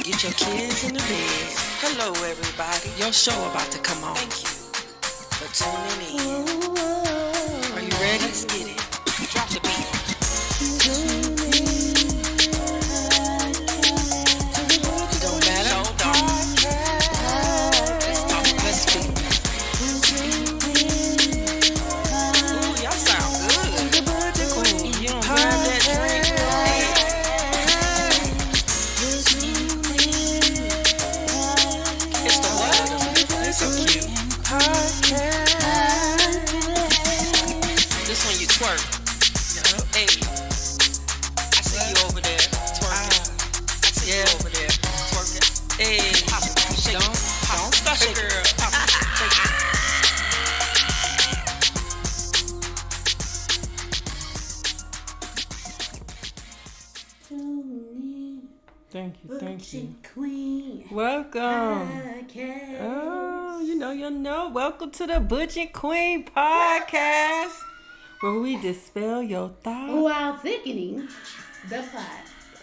Get your kids in the bed. Hello, everybody. Your show about to come on. Thank you for tuning in. Are you ready? Let's get it. Drop the beat. It don't matter. Hold on. Let's talk. Let's speak. Ooh, y'all sound good. Ooh, you don't grab that drink. Hey. It's the what? They're so cute. This one you twerk. Hey, I see you over there twerking. I see you over there twerking. Hey, pop it, shake it. Don't stop it, girl. Pop it, shake it. Thank you. Queen Welcome. Podcast. Oh, you know. Welcome to the Butch and Queen Podcast, where we dispel your thoughts. While thickening the plot.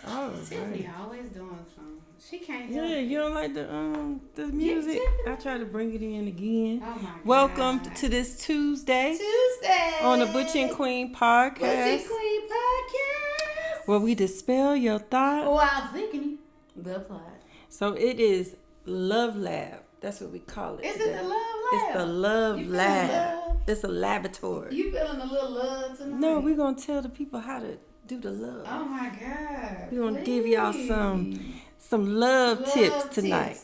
Oh, Tiffany right. always doing something. She can't help Yeah, it. you don't like the music? Tiffany. I try to bring it in again. Oh my God. Welcome to this Tuesday Tuesday on the Butch and Queen Butch Podcast, and Queen Podcast. where we dispel your thoughts. While thickening the plot. So it is Love Lab. That's what we call it. Is today. it the Love Lab? It's the Love You feeling Lab. love? It's a laboratory. You feeling a little love tonight? No, we're going to tell the people how to do the love. Oh my God. We're going to give y'all some love tips tonight.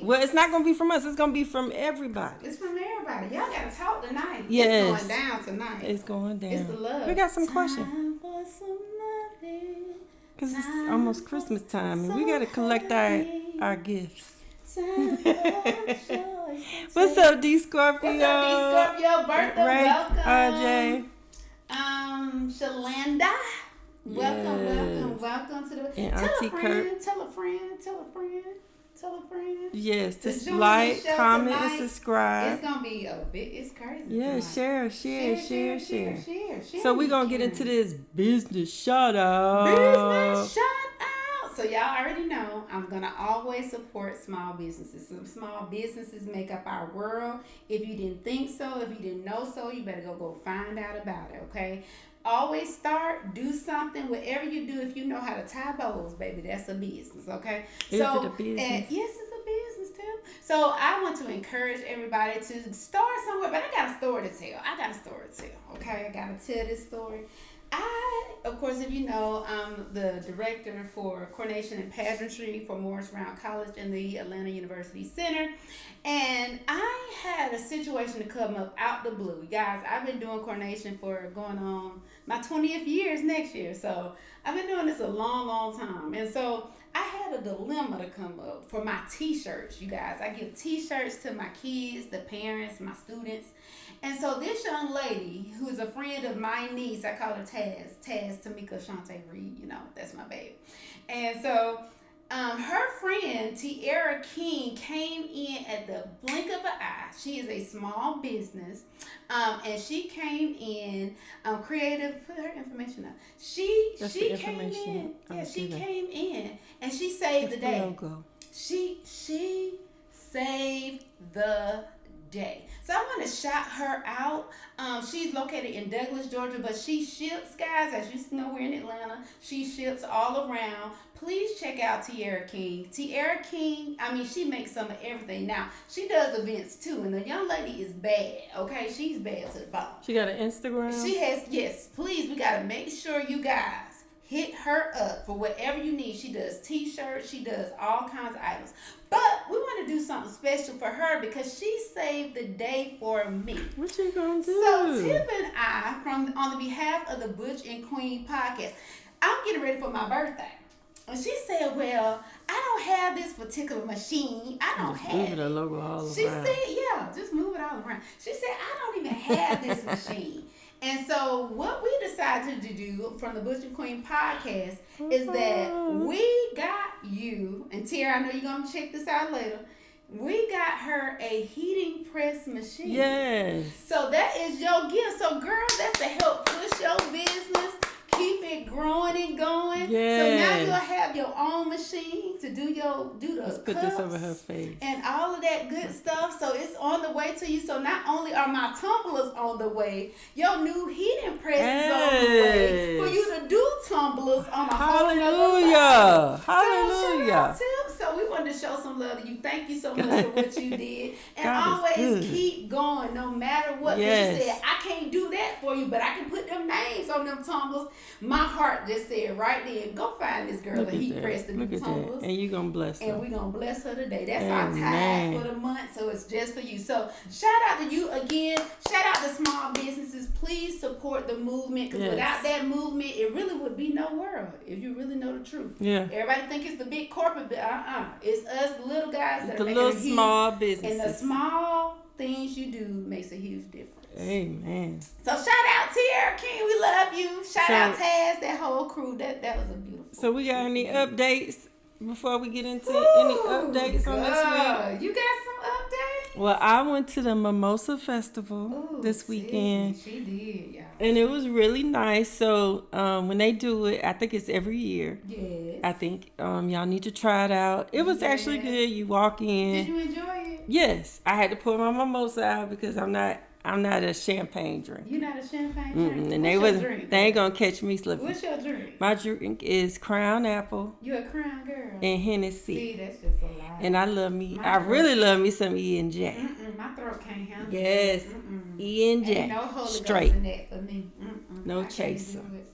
Well, it's not going to be from us. It's going to be from everybody. It's from everybody. Y'all gotta talk tonight. Yes. It's going down tonight. It's going down. It's the love. We got some questions. Time for some loving. Because it's almost Christmas time. And we got to collect our gifts. Time for joy. What's up, D Scorpio? What's up, D Scorpio? Bertha, Ray, welcome. RJ. Shalanda. Yes. Welcome to the. And tell Auntie a friend, tell a friend. Yes, To just join like, the show comment, tonight. and subscribe. It's gonna be a bit. It's crazy. Yeah, tonight. share. Share So we're going to get caring. into this business shout out. Business shout out. So y'all already know I'm gonna always support small businesses. Some small businesses make up our world. If you didn't think so, if you didn't know so, you better go find out about it. Okay. Always do something. Whatever you do, if you know how to tie bows, baby, that's a business. Okay. Is it a business? And yes, it's a business too. So I want to encourage everybody to start somewhere, but I got a story to tell. Okay, I gotta tell this story. Of course, if you know, I'm the director for coordination and pageantry for Morris Brown College in the Atlanta University Center. And I had a situation to come up out the blue. Guys, I've been doing coordination for going on my 20th years next year. So I've been doing this a long, long time. And so I had a dilemma to come up for my t-shirts, you guys. I give t-shirts to my kids, the parents, my students. And so this young lady, who's a friend of my niece, I call her Taz Tamika Shante Reed, that's my baby. And so her friend, Tiara King, came in at the blink of an eye. She is a small business, and she came in, creative, put her information up. She came in, came in, and she saved the day. Logo. She saved the day. So I want to shout her out. She's located in Douglas, Georgia, but she ships, guys, as you know, we're in Atlanta. She ships all around. Please check out Tiara King. Tiara King, she makes some of everything. Now, she does events too, and the young lady is bad, okay? She's bad to the bone. She got an Instagram? She has, yes. Please, we got to make sure you guys hit her up for whatever you need. She does t-shirts. She does all kinds of items. But we want to do something special for her because she saved the day for me. What you gonna do? So Tiff and I, on the behalf of the Butch and Queen Podcast, I'm getting ready for my birthday. And she said, well, I don't have this particular machine. I don't have Moving the logo all She around. said, yeah, just move it all around. She said, I don't even have this machine. And so what we decided to do from the Butch and Queen Podcast is that we got you, and Tara, I know you're going to check this out later, we got her a heating press machine. Yes. So that is your gift. So girl, that's to help push your business, keep it growing and going. Yes. So now you'll have your own machine to do the Let's put cups this over her face. and all of that good stuff. So it's on the way to you. So not only are my tumblers on the way, your new heating press is on the way for you to do tumblers on a whole nother level. Hallelujah. Hallelujah. So we wanted to show some love to you. Thank you so much for what you did. And God is always good. keep going no matter what. 'Cause Yes. you said, I can't do that for you, but I can put them names on them tumblers. My heart just said right then, go find this girl Look and at heat that. press the Look new at tumblers. that. And you're going to bless And her. we're going to bless her today. That's our Amen. tithe for the month. So it's just for you. So shout out to you again. Shout out to small businesses. Please support the movement. Because Yes. without that movement, it really would be no world. If you really know the truth. Yeah. Everybody think it's the big corporate, but it's us little guys that The are making little a huge, small and the businesses. small things you do makes a huge difference. Amen. So shout out Tierra King, we love you. Shout So- out Taz, that whole crew. That was a beautiful. So we got any updates before we get into any updates on this week? Girl, you got some updates? Well, I went to the Mimosa Festival Ooh, this weekend. She did, y'all. And it was really nice. So when they do it, I think it's every year. Yes. I think y'all need to try it out. It was actually Yes. good. You walk in. Did you enjoy it? Yes, I had to pour my mimosa out because I'm not a champagne drinker. You're not a champagne drinker. And What's your drink? they ain't gonna catch me slipping. What's your drink? My drink is Crown Apple You a crown girl. and Hennessy. See, that's just a lie. And I really love me some E and J. My throat can't handle Yes, it. E and J. Ain't no Holy Straight. Ghost in that for me. No I can't chaser. do it.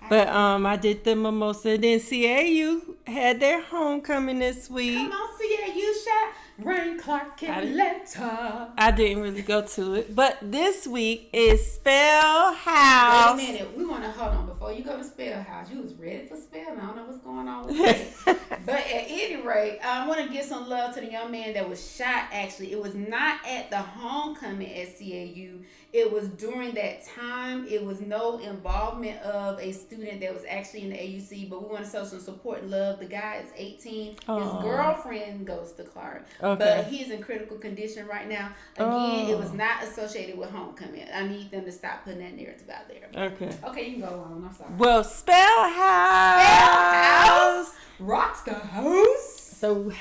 But I did the mimosa. Then CAU had their homecoming this week. Come on, CAU shot. Rain Clark and Letter. I didn't really go to it, but this week is Spell House. Wait a minute. We want to hold on before you go to Spell House. You was ready for Spell. I don't know what's going on with that. But at any rate, I want to give some love to the young man that was shot. Actually, it was not at the homecoming at CAU. It was during that time. It was no involvement of a student that was actually in the AUC. But we want to show some support and love. The guy is 18. His Aw. girlfriend goes to Clark. Okay. But he's in critical condition right now. Again, it was not associated with homecoming. I need them to stop putting that narrative out there. Okay. Okay, you can go on. I'm sorry. Well, Spell House. Rocks the house. So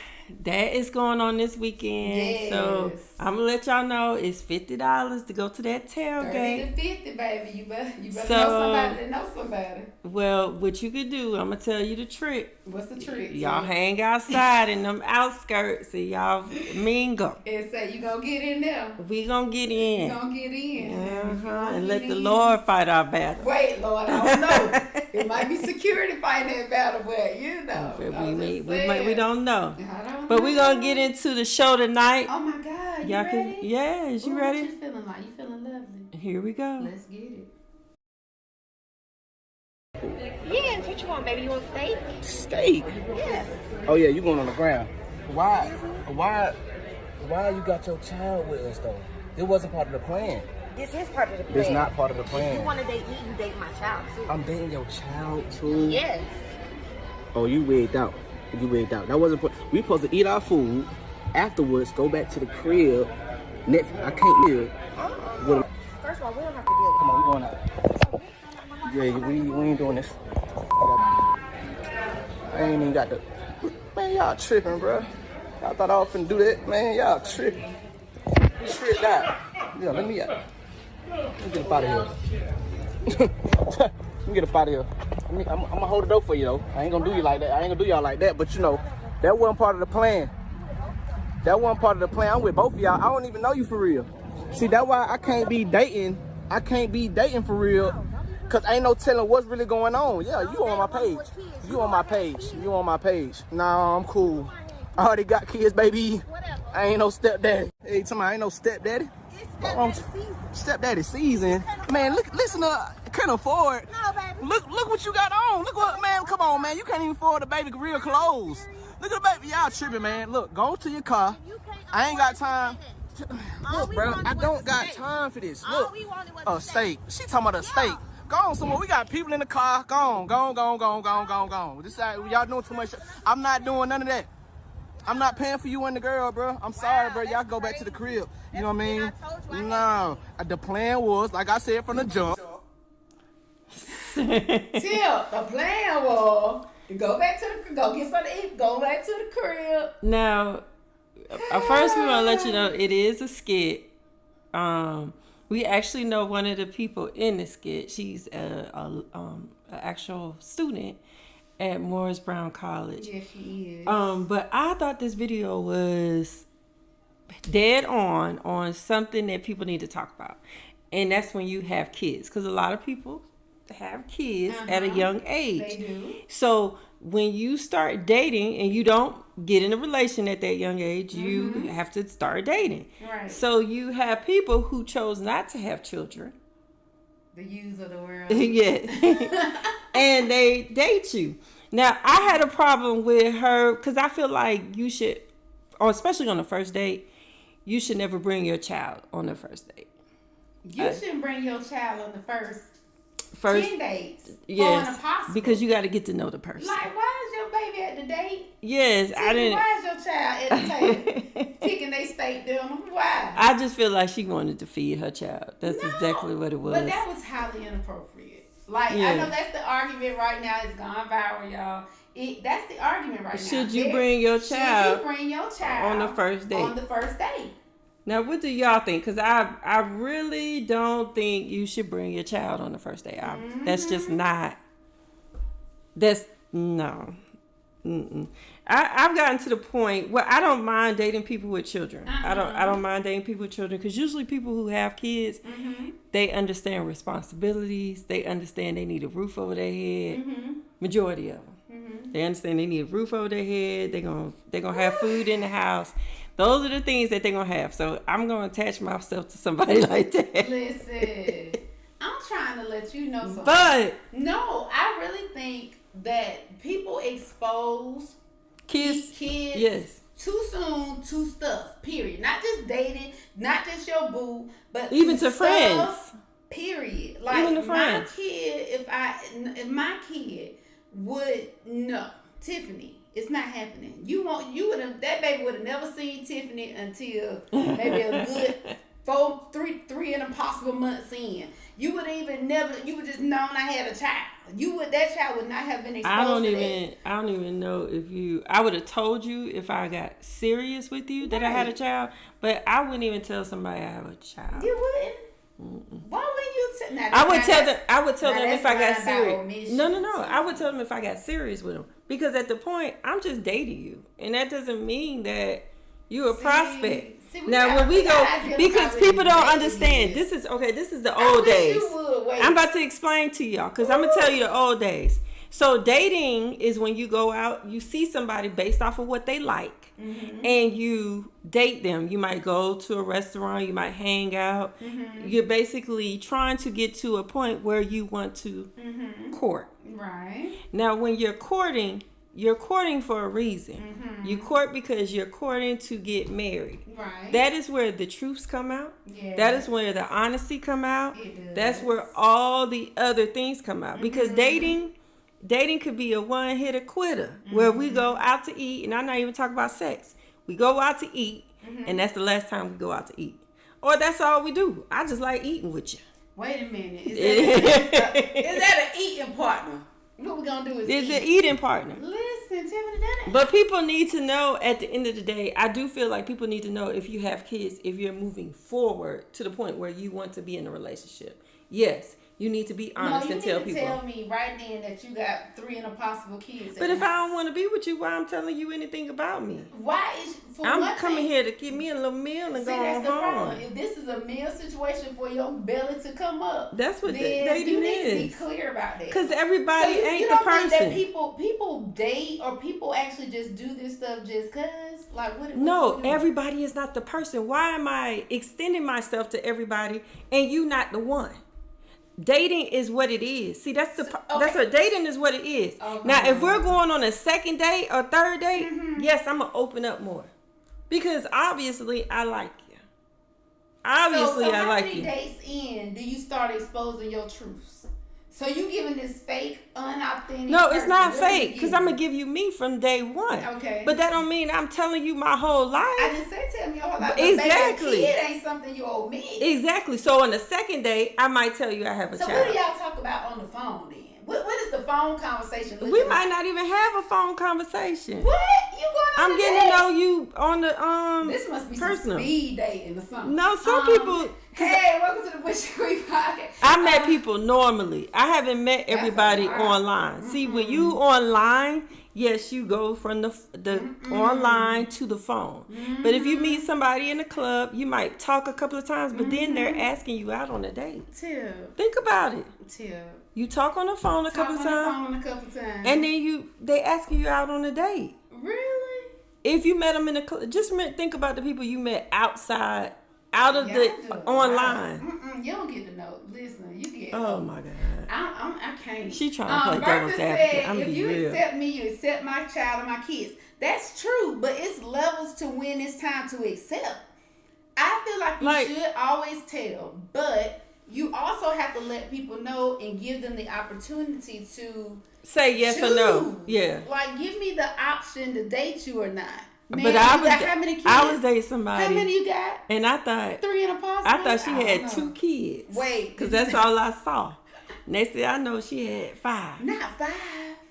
that is going on this weekend. So Yes. I'm gonna let y'all know it's $50 to go to that 30 tailgate. to 50, baby. You better So- know somebody that knows somebody. Well, what you could do, I'm gonna tell you the trick. What's the trick? Y'all T? hang outside in them outskirts and y'all mingle. And say you gonna get in there. We gonna get You in. gonna get in. You Uh-huh. gonna And get let the in. Lord fight our battle. Wait, Lord, I don't know. It might be security fighting that battle, but you know. But I'm we just we don't know. saying. I don't But know. we gonna get into the show tonight. Oh my God, you Y'all ready? can, yes, you Ooh, ready? What you feeling like? You feeling lovely? Here we go. Let's get it. Yes, what you want, baby? You want steak? Steak? Yes. Oh yeah, you going on the ground. Why you got your child with us though? It wasn't part of the plan. This is part of the plan. It's not part of the If you plan. want to date me, you date my child too. I'm dating your child too. Yes. Oh, you wigged out. You wigged out. That wasn't. We supposed to eat our food afterwards. Go back to the crib. I can't live. With First of all, we don't have to deal Come on, we going out. Yeah, we ain't doing this. I ain't even got the. Man, y'all tripping, bro. I thought I was finna do that. Man, y'all tripping. Tripped out. Yeah, let me out. Let me get up out of here. Let me get up out of here. I'm gonna hold the door for you though. I ain't gonna do you like that. I ain't gonna do y'all like that. But you know, that wasn't part of the plan. That wasn't part of the plan. I'm with both of y'all. I don't even know you for real. See, that's why I can't be dating. I can't be dating for real. Cause ain't no telling what's really going on. Yeah, you on my page. You on my page. You on my page. Nah, I'm cool. I already got kids, baby. I ain't no stepdaddy. Hey, tell me I ain't no stepdaddy. Stepdaddy season. Man, listen to can't afford. No, baby. Look what you got on. Look what, man, come on, man. You can't even afford the baby real clothes. Look at the baby. Y'all tripping, man. Look, go to your car. I ain't got time. Look, bro, I don't got time for this. Look, a steak. She talking about a steak. Go on somewhere. We got people in the car. Go on. This y'all doing too much. I'm not doing none of that. I'm not paying for you and the girl, bro. I'm sorry, bro. Y'all go back to the crib. You know what I mean? No. The plan was, like I said from the jump. Tip, the plan was Go back to the go get something to eat. Go back to the crib. Now, first we want to let you know it is a skit. We actually know one of the people in the skit. She's a actual student at Morris Brown College. Yes, she is. But I thought this video was dead on something that people need to talk about, and that's when you have kids, because a lot of people have kids at a young age. They do. So when you start dating and you don't get in a relation at that young age, you have to start dating. Right. So you have people who chose not to have children. The use of the world. Yeah. And they date you. Now, I had a problem with her because I feel like you should, or especially on the first date, you should never bring your child on the first date. You shouldn't bring your child on the first 10 dates. Yes, Impossible. because you got to get to know the person. Like, why is your baby at the date? Yes, I didn't. Why is your child at the table picking they steak dinner? Why? I just feel like she wanted to feed her child. That's exactly what it was. But that was highly inappropriate. Like, I Yeah. know that's the argument right now. It's gone viral, y'all. That's the argument right now. Should you bring your child Should you bring your child on the first date? On the first date. Now, what do y'all think? Because I really don't think you should bring your child on the first date. That's just not. That's no. I've gotten to the point where I don't mind dating people with children. I don't mind dating people with children because usually people who have kids, they understand responsibilities. They understand they need a roof over their head. Majority of them, they understand they need a roof over their head. They're gonna have food in the house. Those are the things that they're gonna have. So I'm gonna attach myself to somebody like that. Listen, I'm trying to let you know something. But no, I really think that people expose kids, yes, too soon to stuff. Period. Not just dating, not just your boo, but even to stuff, friends. Period. Like Even to my friends. kid, if my kid would no, Tiffany, it's not happening. That baby would have never seen Tiffany until maybe a good three and a possible months in. You would just known I had a child. That child would not have been exposed I don't to even know if I would have told you if I got serious with you that I had a child, but I wouldn't even tell somebody I have a child. You wouldn't? Why wouldn't you I would tell them if I got that's serious. omission. No. I would tell them if I got serious with them, because at the point I'm just dating you, and that doesn't mean that you're a prospect. Now when we go, because people don't understand. This is the old days. I'm about to explain to y'all, because I'm gonna tell you the old days. So dating is when you go out, you see somebody based off of what they like, and you date them. You might go to a restaurant, you might hang out. You're basically trying to get to a point where you want to court. Right. Now, when you're courting for a reason. You court because you're courting to get married. Right. That is where the truths come out. Yes. That is where the honesty come out. It does. That's where all the other things come out. Because dating could be a one-hitter quitter, where we go out to eat, and I'm not even talking about sex. We go out to eat, and that's the last time we go out to eat. Or that's all we do. I just like eating with you. Wait a minute. Is that an eating partner? What we gonna do is It's eat. an eating partner. Listen, Tiffany, that ain't. But people need to know at the end of the day, I do feel like people need to know if you have kids, if you're moving forward to the point where you want to be in a relationship. Yes, you need to be honest and tell people. You need to tell me right then that you got 3 impossible kids. But if I don't want to be with you, why I'm telling you anything about me? Why is I'm coming here to give me a little meal and See, go that's the problem. home. If this is a meal situation for your belly to come up, That's what then dating you need to be is. clear about that. Because everybody you ain't the don't think person. that people date or people actually just do this stuff just cause? Like what? No, what you everybody is not the person. Why am I extending myself to everybody and you not the one? Dating is what it is. See, that's what dating is what it is. Okay. Now, if we're going on a second date or third date, yes, I'm gonna open up more, because obviously I like you. Obviously, I like you. How many dates in do you start exposing your truths? So you giving this fake, unauthentic? No, it's not person, what are you fake, because giving? I'm gonna give you me from day one. Okay. But that don't mean I'm telling you my whole life. I didn't say tell me your whole life. But Exactly. Baby, a kid ain't something you omit. Exactly. So on the second date, I might tell you I have a So child. what do y'all talk about on the phone then? What is the phone phone conversation. We looking might like, not even have a phone conversation. What? You going on I'm a getting date? to know you on the This must be personal. some speed dating or something. No, some people. Hey, welcome to the Bush Queen podcast. I met people normally. I haven't met everybody lot. online. See, when you online, yes, you go from the online to the phone. But if you meet somebody in the club, you might talk a couple of times, but then they're asking you out on a date. Tip. Think about it. You talk on the phone a couple of times, and then they asking you out on a date. Really? If you met them in the club, think about the people you met outside, out of Yeah, the I do. online. You don't get to know. Listen, you get. Oh my God. I can't. She trying to play Bertha devil's advocate. I'm said, if be you real. accept me, you accept my child and my kids. That's true, but it's levels to when it's time to accept. I feel like you should always tell, but you also have to let people know and give them the opportunity to Say yes or no. Yeah. Like, give me the option to date you or not. Man, But you got how many kids? I was dating somebody. How many you got? And I thought 3 in a possible? I thought she don't had know. 2 kids. Wait. Because that's all I saw. Next thing I know, she had 5. Not 5.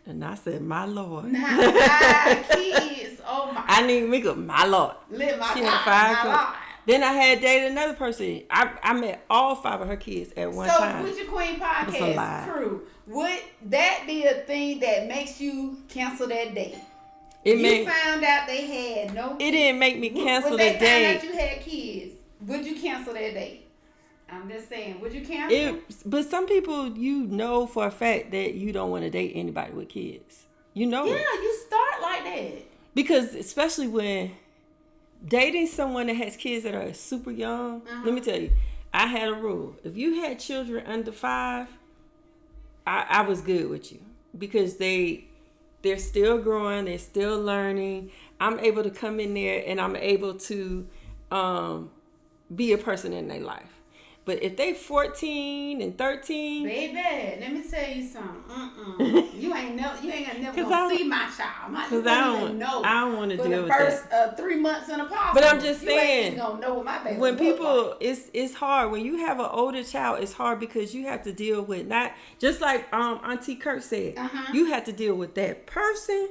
And I said, my Lord. Not 5 kids. Oh my. I need me go, my Lord. Live my She life. had 5 my kids. life. Then I had dated another person. I met all 5 of her kids at one time. So, with your Queen That's a lie. podcast crew, would that be a thing that makes you cancel that date? It Found out they had no kids. It didn't make me cancel Would the they date. find out you had kids? Would you cancel that date? I'm just saying, would you cancel? But some people, you know for a fact that you don't want to date anybody with kids. You know Yeah, it. you start like that. Because especially when dating someone that has kids that are super young, let me tell you, I had a rule. If you had children under 5, I was good with you. Because they're still growing, they're still learning. I'm able to come in there and I'm able to be a person in their life. But if they 14 and 13, Baby, let me tell you something. You ain't never gonna see my child. Because I don't want to for deal the with first that. 3 months in a possible. But I'm just saying, you ain't gonna know what my baby when look people, like. it's hard. When you have an older child, it's hard because you have to deal with not just like Auntie Kurt said. You have to deal with that person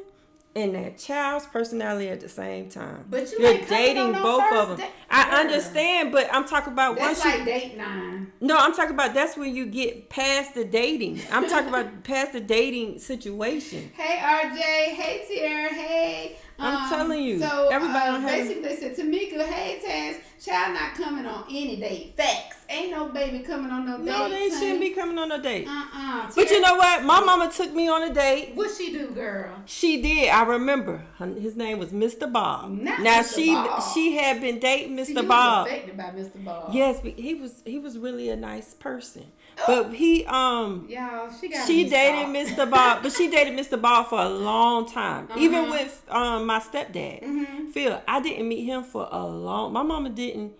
and that child's personality at the same time. But you're ain't coming dating on no both first of them. date. I Girl. understand, but I'm talking about That's once like you. date 9. No, I'm talking about that's when you get past the dating. I'm talking about past the dating situation. Hey RJ, hey Tierra, hey. I'm telling you, So everybody don't have- basically they said Tamika, hey Taz, child not coming on any date. Facts. Ain't no baby coming on no date. No, they shouldn't be coming on a date. But Tierra, you know what? My mama took me on a date. what she do, girl? She did. I remember. His name was Mr. Bob. Not Now Mr. Bob. she had been dating Mr. See, you Bob. was affected by Mr. Bob. Yes, but he was really a nice person. But he Y'all, she dated Mr. Bob, but she dated Mr. Bob for a long time. Even with my stepdad, Phil. I didn't meet him for a long. My mama didn't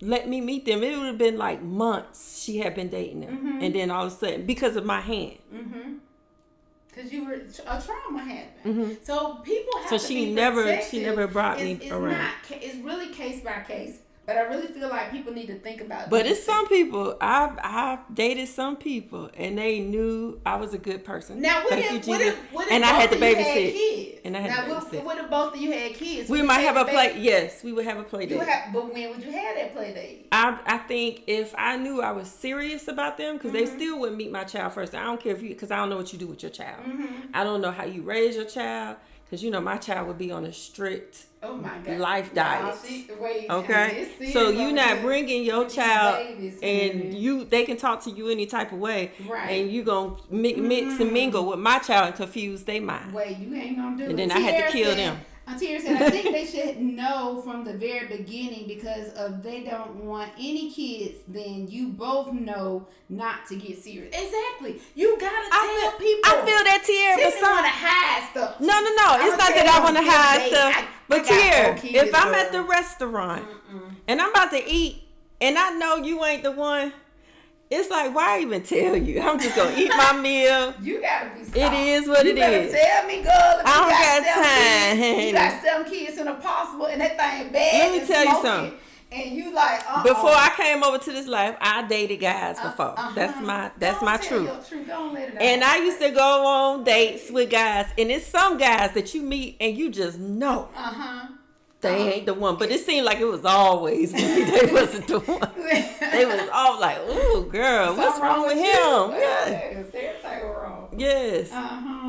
let me meet them. It would have been like months she had been dating them, and then all of a sudden, because of my hand. Because you were a trauma happened. So people have So to she be never- protected. she never brought me it's around. It's really case by case. But I really feel like people need to think about. But these it's some people. I've dated some people, and they knew I was a good person. Now, what Thank if, you, what Jesus. if, what if And I both had to of you had babysit. kids? And I had now, to babysit. what if both of you had kids? We Would might you have a take play. baby? Yes, we would have a play date. But when would you have that play date? I think if I knew I was serious about them, because they still wouldn't meet my child first. I don't care if you, because I don't know what you do with your child. I don't know how you raise your child, because my child would be on a strict Oh my God. life diet. Wait, Okay, it's so serious you're over not here. bringing your These child, babies, and honey. they can talk to you any type of way, Right. and you gonna mix and mingle with my child and confuse their mind. Wait, you ain't gonna do it. And then I had to Tierra kill said- them. Tierra said, I think they should know from the very beginning because if they don't want any kids, then you both know not to get serious. Exactly. You gotta tell people. I feel that, Tierra, but Tiffany wanna hide stuff. No. It's I'ma not that tell I want to them hide this stuff. day, But I got Tierra, 4 kids, if I'm at the girl. restaurant and I'm about to eat and I know you ain't the one, it's like, why even tell you? I'm just going to eat my meal. You gotta be soft. It is what you it better is. Tell me, girl. If I you don't got got 7 time, kids, honey. you got 7 kids in a possible, and that thing bad. Let me and tell you smoky, something. And you like, Before I came over to this life, I dated guys before. That's my Don't truth. tell your truth. Don't let it out. And I used to go on dates with guys, and it's some guys that you meet and you just know they ain't the one. But it seemed like it was always me. They wasn't the one. They was all like, "Ooh, girl, what's wrong with him?" Yeah. Everything wrong. Yes.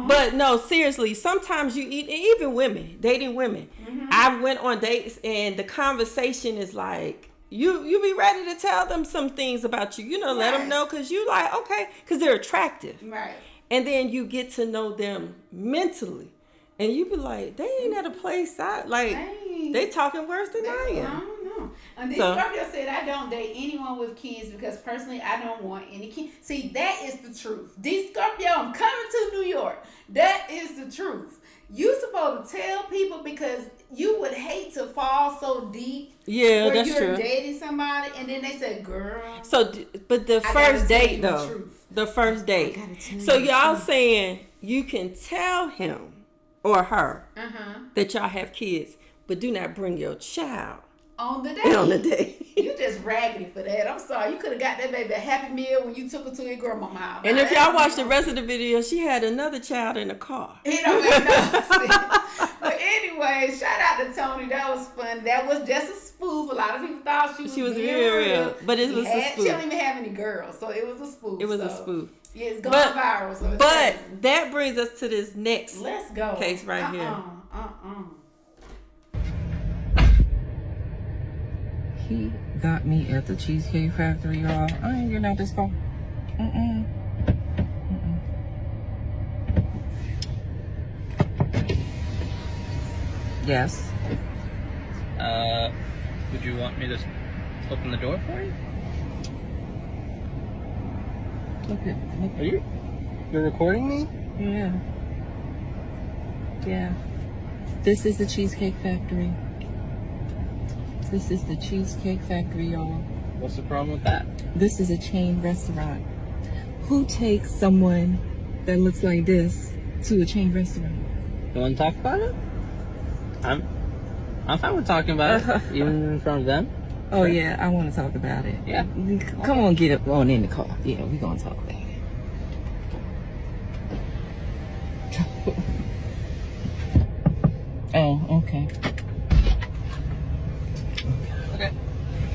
But no, seriously, sometimes you eat, and even women, dating women. I went on dates and the conversation is like, you be ready to tell them some things about you, let them know, because you like, okay, because they're attractive. Right. And then you get to know them mentally. And you be like, they ain't at a place they talking worse than I I am. don't know. And this So- Scorpio said, I don't date anyone with kids because personally I don't want any kids. See, that is the truth. This Scorpio, I'm coming to New York. That is the truth. You supposed to tell people because you would hate to fall so deep Yeah, where that's you're true. dating somebody and then they say, girl. So, but the gotta first tell date you the though, truth. the first date. gotta tell So you the y'all truth. saying you can tell him or her Uh-huh. that y'all have kids, but do not bring your child On the date. on the date. You just raggedy for that. I'm sorry. You could have got that baby a Happy Meal when you took her to your grandma's house. And Now, if y'all that's- watch the rest of the video, she had another child in the car. It don't make no sense. But anyway, shout out to Tony. That was fun. That was just a spoof. A lot of people thought she was being being real, but it was a She spoof. don't even have any girls, so it was a spoof. It was a So, spoof. Yeah, it's going But- viral. So it's But crazy. that brings us to this next. Let's go. Case right here. He got me at the Cheesecake Factory, y'all. I ain't getting out this car. Yes. Would you want me to open the door for you? Look Are you're recording me? yeah. Yeah. This is the Cheesecake Factory. This is the Cheesecake Factory, y'all. What's the problem with that? This is a chain restaurant. Who takes someone that looks like this to a chain restaurant? You want to talk about it? I'm fine with talking about it, even in front of them. Oh yeah, I want to talk about it. Yeah. Come on, get up on in the car. Yeah, we're gonna talk about it. Oh, okay. Okay.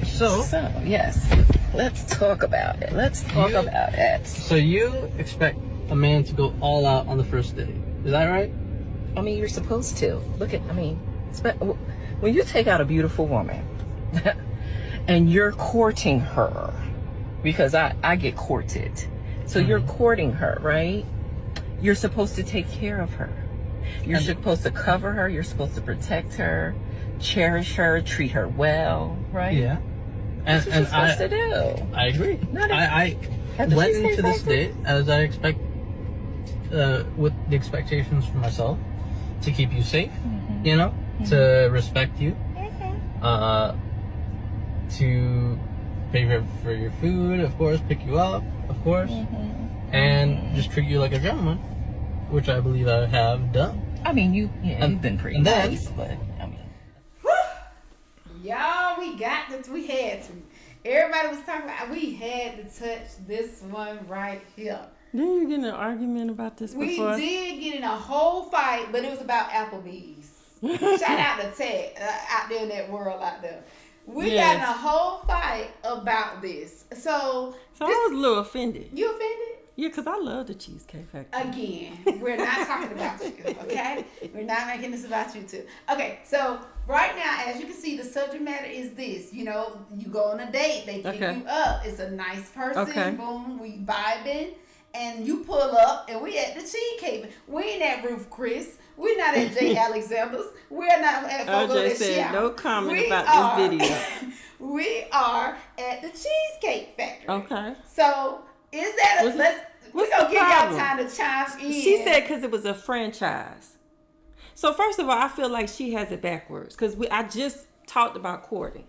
So Yes, let's talk about it. Let's talk You- about it. you expect a man to go all out on the first date? Is that right? I mean, you're supposed to. When you take out a beautiful woman and you're courting her, because I get courted. So you're courting her, right? You're supposed to take care of her. You're supposed to cover her. You're supposed to protect her, cherish her, treat her well, right? Yeah. That's what you're supposed to do. I agree. Not I At the went Cheesecake into this Factory? date as I expect, with the expectations for myself, to keep you safe, to respect you, to pay for your food, of course, pick you up, of course, and just treat you like a gentleman, which I believe I have done. I mean, you've been pretty and then- nice, but I mean. Y'all, we had to. Everybody was talking about, we had to touch this one right here. Didn't you get in an argument about this We before? did get in a whole fight, but it was about Applebee's. Shout out to Ted out there in that world out there. We got in a whole fight about this. So So I was a little offended. you offended? Yeah, because I love the Cheesecake Factory. Again, we're not talking about you, okay? We're not making this about you too. Okay, so right now, as you can see, the subject matter is this. You know, you go on a date, they pick Okay. you up. It's a nice person, Okay. boom, we vibing, and you pull up, and we at the Cheesecake. We ain't at Ruth Chris. We're not at J. Alexander's. We're not at Fogo OJ de said Chao. no comment We about are- this video. We are at the Cheesecake Factory. Okay. So is that What's- we're what's gonna the give y'all problem? time to chime in. She said because it was a franchise. So first of all, I feel like she has it backwards because I just talked about courting.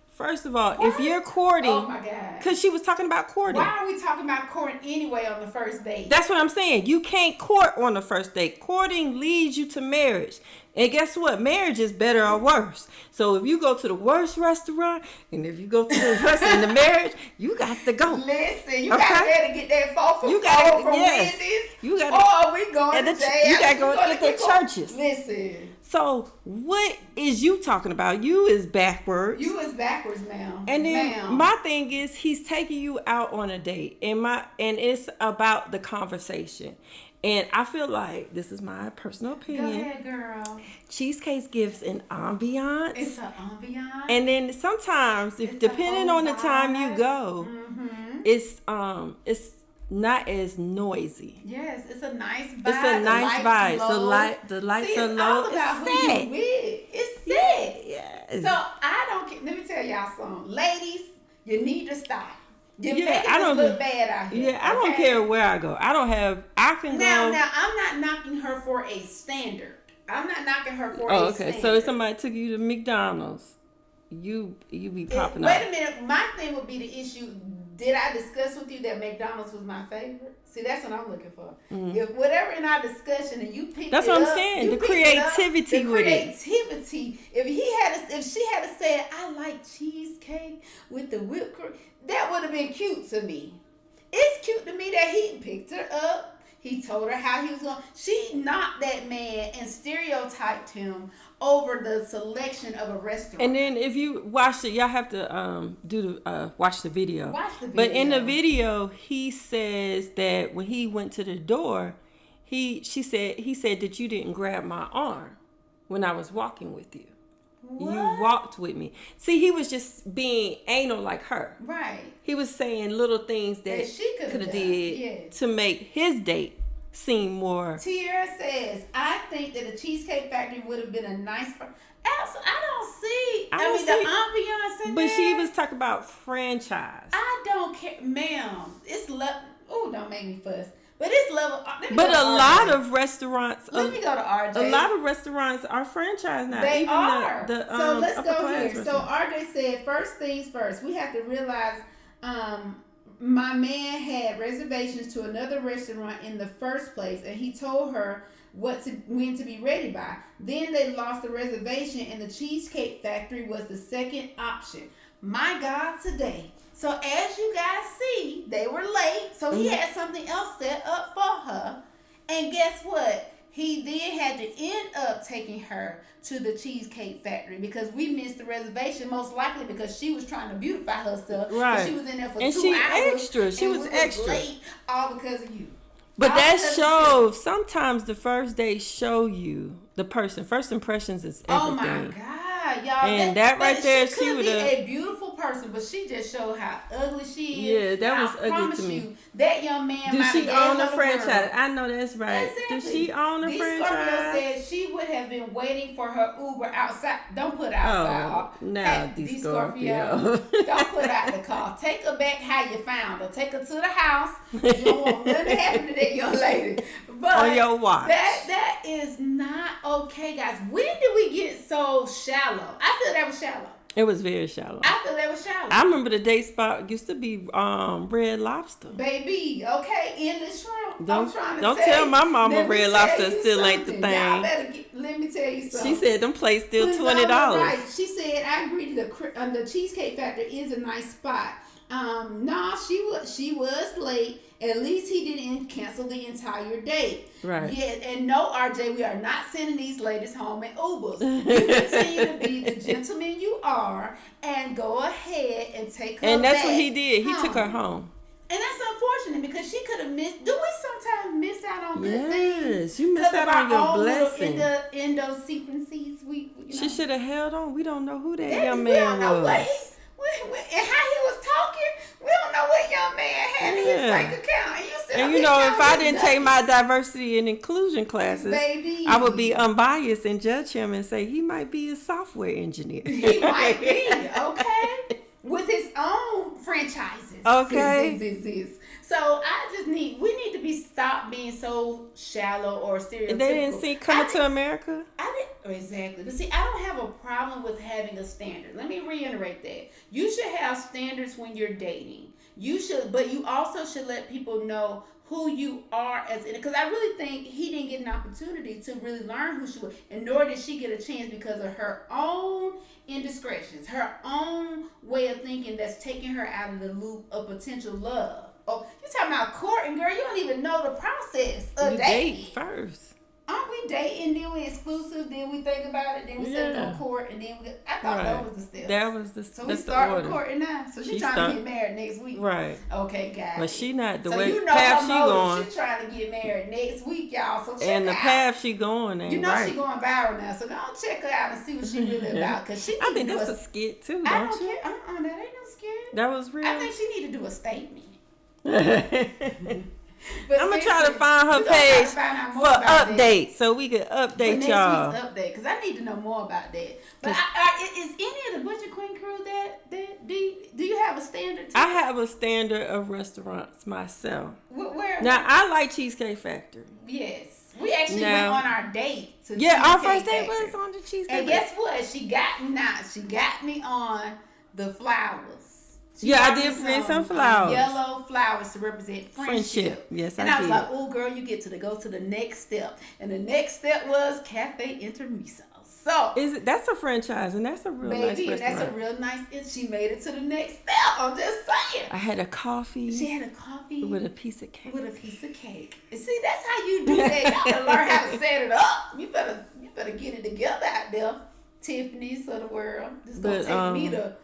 First of all, if you're courting, Oh my God. because she was talking about courting. Why are we talking about courting anyway on the first date? That's what I'm saying. You can't court on the first date. Courting leads you to marriage. And guess what? Marriage is better or worse. So if you go to the worst restaurant, and if you go to the rest in the marriage, you got to go. Listen, you Okay. got to get that 4 for You gotta- 4 from yes. Wendy's. You gotta- Or we going and to the- jail. you gotta go We gonna eat at get churches. Listen, So what is you talking about? You is backwards. you is backwards, ma'am. And then Ma'am. my thing is he's taking you out on a date and it's about the conversation. And I feel like this is my personal Go opinion. ahead, girl. Cheesecake gives an ambiance. It's an ambiance. And then sometimes if It's a depending whole on the time you vibe. go, it's not as noisy. Yes, it's a nice vibe. It's a nice vibe. The The lights See, are it's low. all about It's who set. you with. It's set. Yes. So I don't care. Let me tell y'all something. Ladies, you need to stop. You're Yeah, making I us don't look do- bad out here. Yeah, I don't okay? care where I go. I can Now, go. I'm not knocking her for a standard. I'm not knocking her for Oh, a okay. standard. So if somebody took you to McDonald's, you be popping Wait up. a minute. My thing would be the issue. Did I discuss with you that McDonald's was my favorite? See, that's what I'm looking for. If whatever in our discussion and you picked That's it what I'm up, saying, you the picked it up, creativity the with it. creativity. If she had said, "I like cheesecake with the whipped cream," that would have been cute to me. It's cute to me that he picked her up. He told her how he was going. She knocked that man and stereotyped him over the selection of a restaurant. And then if you watch it, y'all have to watch the video. Watch the But in the video. video, he says that when he went to the door, he said that you didn't grab my arm when I was walking with you. What? You walked with me. See, he was just being anal like her. Right. He was saying little things that That she coulda could have done, did yes. to make his date seem more. Tierra says, I think that the Cheesecake Factory would have been a nice. I don't see. I don't mean, see- the ambiance in But there. she was talking about franchise. I don't care, ma'am. It's oh, don't make me fuss. But it's level. Let me But go to a lot RJ. of restaurants, Let me go to RJ. a lot of restaurants are franchise now. They Even are. The, So let's upper go class here. So restaurants. RJ said, first things first, we have to realize my man had reservations to another restaurant in the first place, and he told her when to be ready by. Then they lost the reservation, and the Cheesecake Factory was the second option. My God, today. So as you guys see, they were late, so he had something else set up for her. And guess what? He then had to end up taking her to the Cheesecake Factory because we missed the reservation, most likely because she was trying to beautify herself. Right. She was in there for And 2 she hours. extra. She and was we extra. late, all because of you. But All that because of you. shows sometimes the first date show you the person. First impressions is Oh everything. my God, y'all! And that right there, she could be would've- a beautiful person, but she just showed how ugly she is. Yeah, that And was I ugly promise to me. You, that young man. Do might she have gave own her a the franchise? world. I know that's right. Exactly. Does she own a These Scorpio franchise? said she would have been waiting for her Uber outside. Don't put outside. Oh, now Hey, these Scorpio. Scorpio. Don't put out the car. Take her back how you found her. Take her to the house. You don't want nothing to happen to that young lady. But On your watch. That is not okay, guys. When did we get so shallow? I feel that was shallow. It was very shallow. I feel that was shallow. I remember the date spot used to be Red Lobster. Baby, okay, endless shrimp. Don't- I'm trying to don't tell tell you. my mama Let me Red tell Lobster you still ain't the something. Y'all thing. better let me tell you something. She said them plates still Who's $20. right. She said, I agree. The Cheesecake Factory is a nice spot. No, she was late. At least he didn't cancel the entire date. Right. Yeah, and no, RJ, we are not sending these ladies home in Ubers. You continue to be the gentleman you are and go ahead and take her And that's back what he did. He took her home. home. And that's unfortunate because she could have missed. Do we sometimes miss out on good things? Yes, you missed 'Cause of out on our your own little blessing. Idiosyncrasies. She should have held on. We don't know who that young we man don't know what was. and how he was talking. We don't know what young man had in his Yeah. bank account. And you said, And you know, if I didn't take my diversity and inclusion classes, Baby. I would be unbiased and judge him and say he might be a software engineer. He might be, okay, with his own franchises. Okay. So we need to stop being so shallow or stereotypical. And they didn't see Coming to America? I didn't. Exactly. But see, I don't have a problem with having a standard. Let me reiterate that. You should have standards when you're dating. You should, but you also should let people know who you are as in, because I really think he didn't get an opportunity to really learn who she was, and nor did she get a chance because of her own indiscretions, her own way of thinking that's taking her out of the loop of potential love. Oh, you're talking about courting, girl. You don't even know the process of You dating. date first. Aren't we dating, then we exclusive, then we think about it, then we set it on court, and then we get, I thought that was the steps. That was the So we that's start the with order. courting now. So She she's trying start- to get married next week. Right. Okay, guys. But she not the So way you know path her she motive. going. She's trying to get married next week, y'all. So check And the her out. path she going ain't You know right. she going viral now, so go check her out and see what she really about. Cause she I need think to do that's a, a skit too, I don't don't you? care. That ain't no scary. That was real. I think she need to do a statement. I'm But gonna try to seriously, find her we gonna try to page find out for more about that. update so we can For update next y'all. week's update, because I need to know more about that. But is any of the Butcher Queen crew that do you have a standard? I have a standard of restaurants myself. Where? Now I like Cheesecake Factory. Yes, we actually Now- went on our date to Yeah, our Cheesecake first date Factory. was on the Cheesecake And Factory. guess what? She got me on the flowers. She Yeah, I got me did bring some flowers. Yellow flowers to represent friendship. Yes, and I I was did. like, oh, girl, you get to go to the next step. And the next step was Cafe Intermiso. So, That's a franchise and that's a real nice baby, and restaurant. that's a real nice, and she made it to the next step. I'm just saying. I had a coffee She had a coffee with a piece of cake. with a piece of cake. And see, that's how you do that. Y'all gotta learn how to set it up. You better get it together out there. Tiffany's of the world. Just gonna But, take me to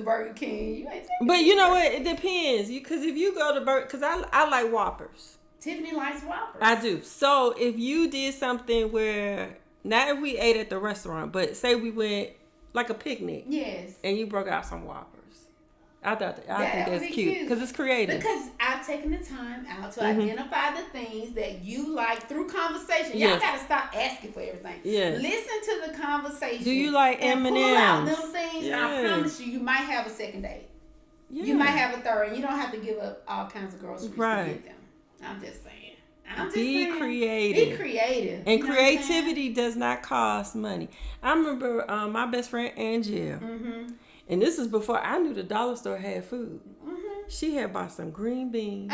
Burger King. You ain't taking But me you to know Burger what? It depends. Because if you go to because I like Whoppers. Tiffany likes Whoppers. I do. So if you did something where, not if we ate at the restaurant, but say we went like a picnic Yes. and you broke out some Whoppers. I think would that's be cute because it's creative. Because I've taken the time out to identify the things that you like through conversation. Yes. Y'all gotta stop asking for everything. Yes. Listen to the conversation. Do you like and pull out M&Ms? little things, and I Yes. promise you might have a second date. Yeah. You might have a third. You don't have to give up all kinds of groceries to Right. get them. I'm just saying. I'm just Be saying. creative. Be creative. And You know what I'm saying? creativity does not cost money. I remember my best friend Angel, and this is before I knew the dollar store had food. She had bought some green beans.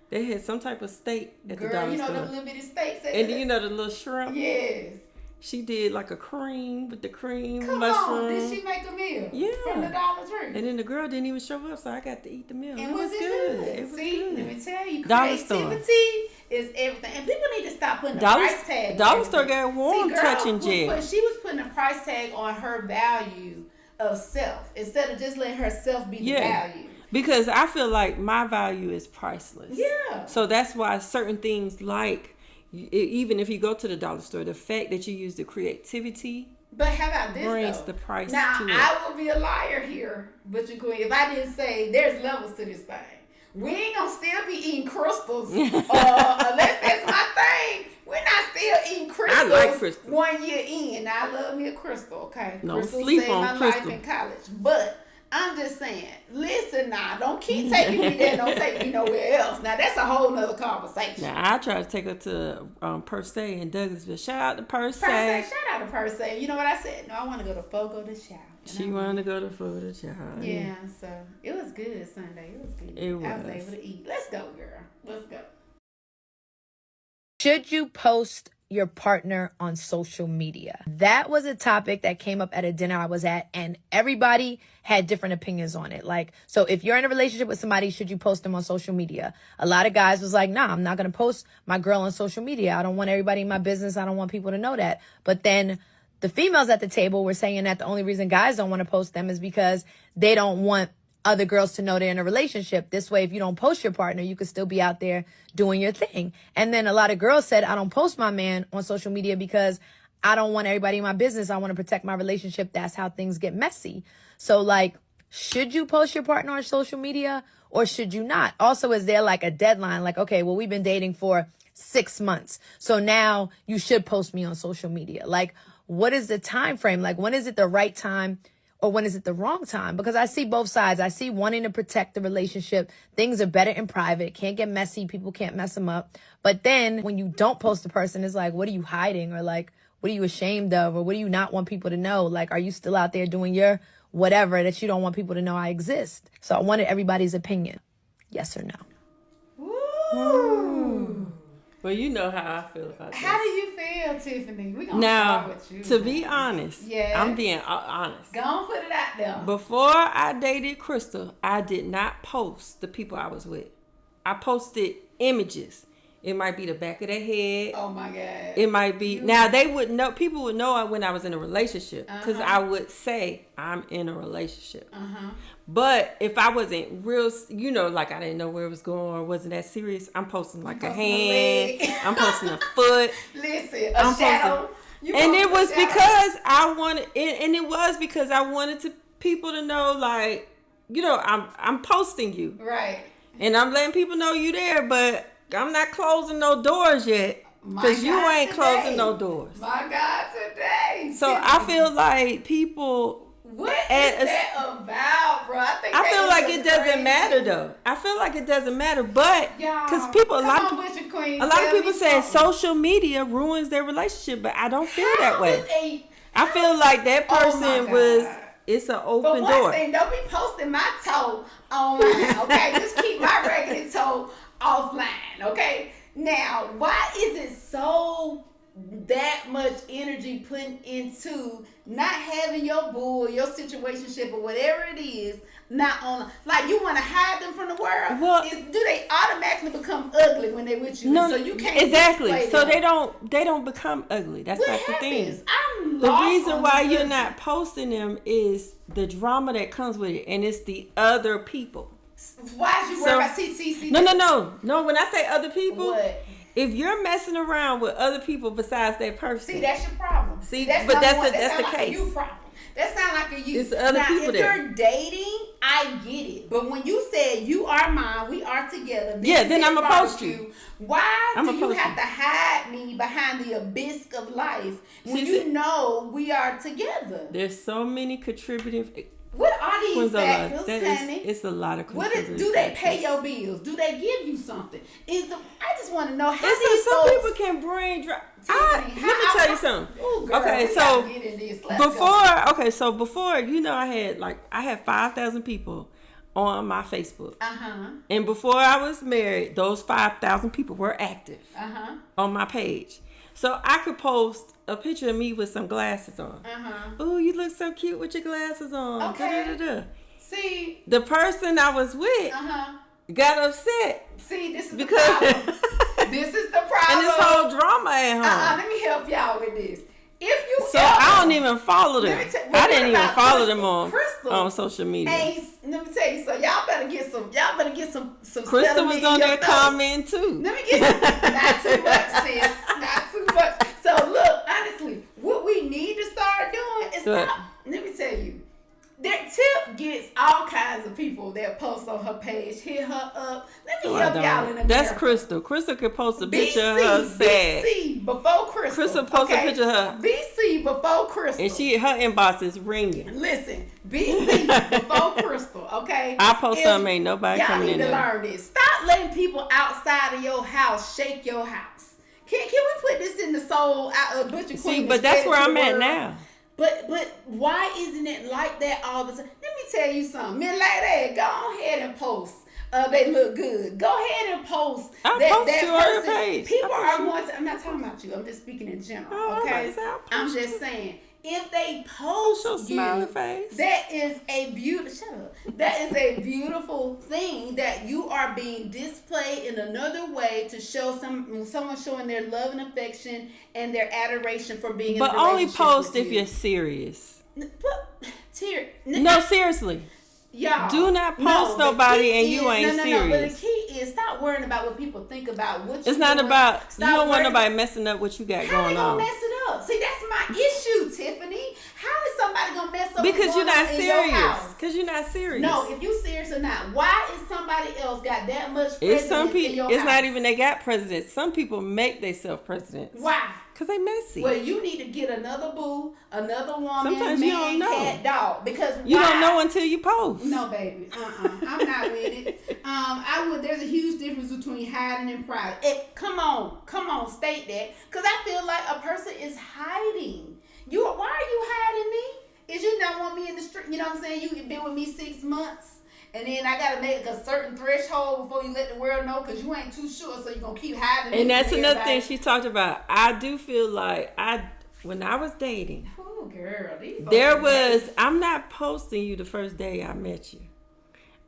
They had some type of steak at the Girl, dollar you know store. them little bitty steaks. And then you know the little shrimp. Yes. She did like a cream with the cream Come mushroom. on. Did she make a meal? Yeah. From the Dollar Tree. And then the girl didn't even show up, so I got to eat the meal. And was it good? It was See, good. let me tell you, Dollar store. creativity is everything. And people need to stop putting a Dollar- price tag on Dollar store everything. got warm girl touch and was jet. she was putting a price tag on her value of self instead of just letting herself be the Yeah. value. Because I feel like my value is priceless. Yeah. So that's why certain things like, even if you go to the dollar store, the fact that you use the creativity But how about this brings though? the price Now, to it. I will be a liar here, Butcher Queen, if I didn't say there's levels to this thing. We ain't gonna still be eating crystals unless that's my thing. We're not still eating crystals. I like crystals. 1 year in. Now, I love me a crystal, okay? No, Crystals sleep saved on my crystal. life in college. But I'm just saying, listen now, don't keep taking me there, don't take me nowhere else. Now, that's a whole nother conversation. Now I try to take her to Per Se in Douglasville. Shout out to Per Se. Shout out to Per Se. You know what I said? No, I want to go to Fogo de Chao. She wanted to go to Florida, child. Yeah, so it was good Sunday. It was good. It I was was. able to eat. Let's go, girl. Let's go. Should you post your partner on social media? That was a topic that came up at a dinner I was at, and everybody had different opinions on it. Like, so if you're in a relationship with somebody, should you post them on social media? A lot of guys was like, nah, I'm not going to post my girl on social media. I don't want everybody in my business. I don't want people to know that. But then the females at the table were saying that the only reason guys don't want to post them is because they don't want other girls to know they're in a relationship. This way, if you don't post your partner, you could still be out there doing your thing. And then a lot of girls said, I don't post my man on social media because I don't want everybody in my business. I want to protect my relationship. That's how things get messy. So like, should you post your partner on social media or should you not? Also, is there like a deadline? Like, okay, well, we've been dating for 6 months. So now you should post me on social media. Like, what is the time frame? Like, when is it the right time or when is it the wrong time? Because I see both sides. I see wanting to protect the relationship. Things are better in private. Can't get messy. People can't mess them up. But then when you don't post the person, it's like, what are you hiding? Or like, What are you ashamed of? Or what do you not want people to know? Like, are you still out there doing your whatever that you don't want people to know I exist? So I wanted everybody's opinion. Yes or no? Woo. Well, you know how I feel about this. How do you feel, Tiffany? We gonna Now, start with you. to be honest, Yes. I'm being honest. Go on, put it out there. Before I dated Crystal, I did not post the people I was with. I posted images. It might be the back of their head. Oh my God. It might be now they would know. People would know when I was in a relationship because I would say I'm in a relationship. But if I wasn't real, you know, like I didn't know where it was going or wasn't that serious, I'm posting like a hand. I'm posting a foot. Listen, a I'm shadow. You And it posted was a shadow. because I wanted, and it was because I wanted people to know, like, you know, I'm posting you, Right. and I'm letting people know you there, but I'm not closing no doors yet My because you God, ain't today. closing no doors. My God, today. So I feel like people. What is at a- that about, bro? I think I that feel is like some it doesn't crazy- matter though. I feel like it doesn't matter, but Y'all, because people, a come lot on, of people. Butcher Queen, A lot of tell people me say something. social media ruins their relationship, but I don't feel that How way. is a- I feel like that Oh my person God. was. It's an For open one door. thing, don't be posting my toe online, okay? Just keep my regular toe offline, okay? Now, why is it so that much energy put into not having your boo or your situationship or whatever it is not on, like you want to hide them from the world? Well- Do they automatically become ugly when they're with you? No, so you can't exactly. display So them? they don't become ugly. That's What not the happens? thing. I'm The lost reason on why this you're subject. not posting them is the drama that comes with it, and it's the other people. Why is you So- worried about CCC? No. When I say other people, What? if you're messing around with other people besides that person, See, that's your problem. See, that's but number that's one. the- that's sound the like a case. you problem. That sound like a you. It's the other now, people if there. you're dating, I get it. But when you said you are mine, we are together. Yeah, this then is I'ma about post you. Why I'ma do you post have you. to hide me behind the abyss of life when See, you know we are together? there's so many contributing. What are these Quinzola, factors, that is- Tammy? it's a lot of What contributing is, do they pay factors. your bills? Do they give you something? I just want to know how Listen, these some folks, people can bring. Tiffany, Let me how- tell you something. Ooh, girl, Okay, we so gotta get in this. Let's go. before, you know, I had 5,000 people on my Facebook, and before I was married, those 5,000 people were active on my page, so I could post a picture of me with some glasses on. Oh, you look so cute with your glasses on. Okay. Da-da-da-da. See, The person I was with got upset see, this is the because problem. This is the and problem. this whole drama at home. Let me help y'all with this. If you So I don't even follow them. Let me tell- I what didn't even about follow Crystal? them on Crystal social media. let me tell you. So y'all better get some. Crystal settlement was in on your there throat. commenting too. Let me get not too much, sis. Not too much. So look, honestly, what we need to start doing is What? stop. Let me tell you. That Tip gets all kinds of people that post on her page, hit her up. Let me No, I help y'all in don't. America. That's Crystal. Crystal could post a picture of her sad. BC before Crystal. Crystal posted a picture of her. BC before Crystal. And her inbox is ringing. Listen, BC before Crystal, okay? I post If- something, ain't nobody y'all coming need in to there. learn this. Stop letting people outside of your house shake your house. Can we put this in the soul Butcher Queen? See, and but that's spread it where to I'm the at world? now. But why isn't it like that all the time? Let me tell you something. Men like that, go ahead and post. They look good. Go ahead and post. I that, post that you on your person. page. People I are post you. going to. I'm not talking about you. I'm just speaking in general. Oh, I'm about okay. to say, I'll I'm post just saying. If they post your you, smiling face. that is a beautiful. Shut up. That is a beautiful thing that you are being displayed in another way to show someone showing their love and affection and their adoration for being. But in a only relationship post with if you. you're serious. But, Tyr, No, seriously. y'all. Do not post nobody the key and you ain't No, but serious. the key is stop worrying about what people think about what you It's not doing. about, you Stop don't want worrying- nobody messing up what you got How they going gonna on. mess it up? See, that's my issue, Tiffany. How is somebody gonna mess up Because what's you're going not on in your serious. house? Because you're not serious. No, if you serious or not, why is somebody else got that much It's some presidents in people. your It's house? not even they got presidents. Some people make themselves presidents. Why? Cause they messy. Well, you need to get another boo, another woman, Sometimes you man, don't know. cat, dog. Because You why? don't know until you post. No, baby. I'm not with it. I would. There's a huge difference between hiding and private. Come on, state that. Cause I feel like a person is hiding. Why are you hiding me? Is you not want me in the street? You know what I'm saying? You've been with me 6 months. And then I gotta make a certain threshold before you let the world know, cause you ain't too sure, so you're gonna keep hiding. And it that's from another thing everybody. she talked about. I do feel like when I was dating, Oh, girl, these folks there are was, nasty. I'm not posting you the first day I met you.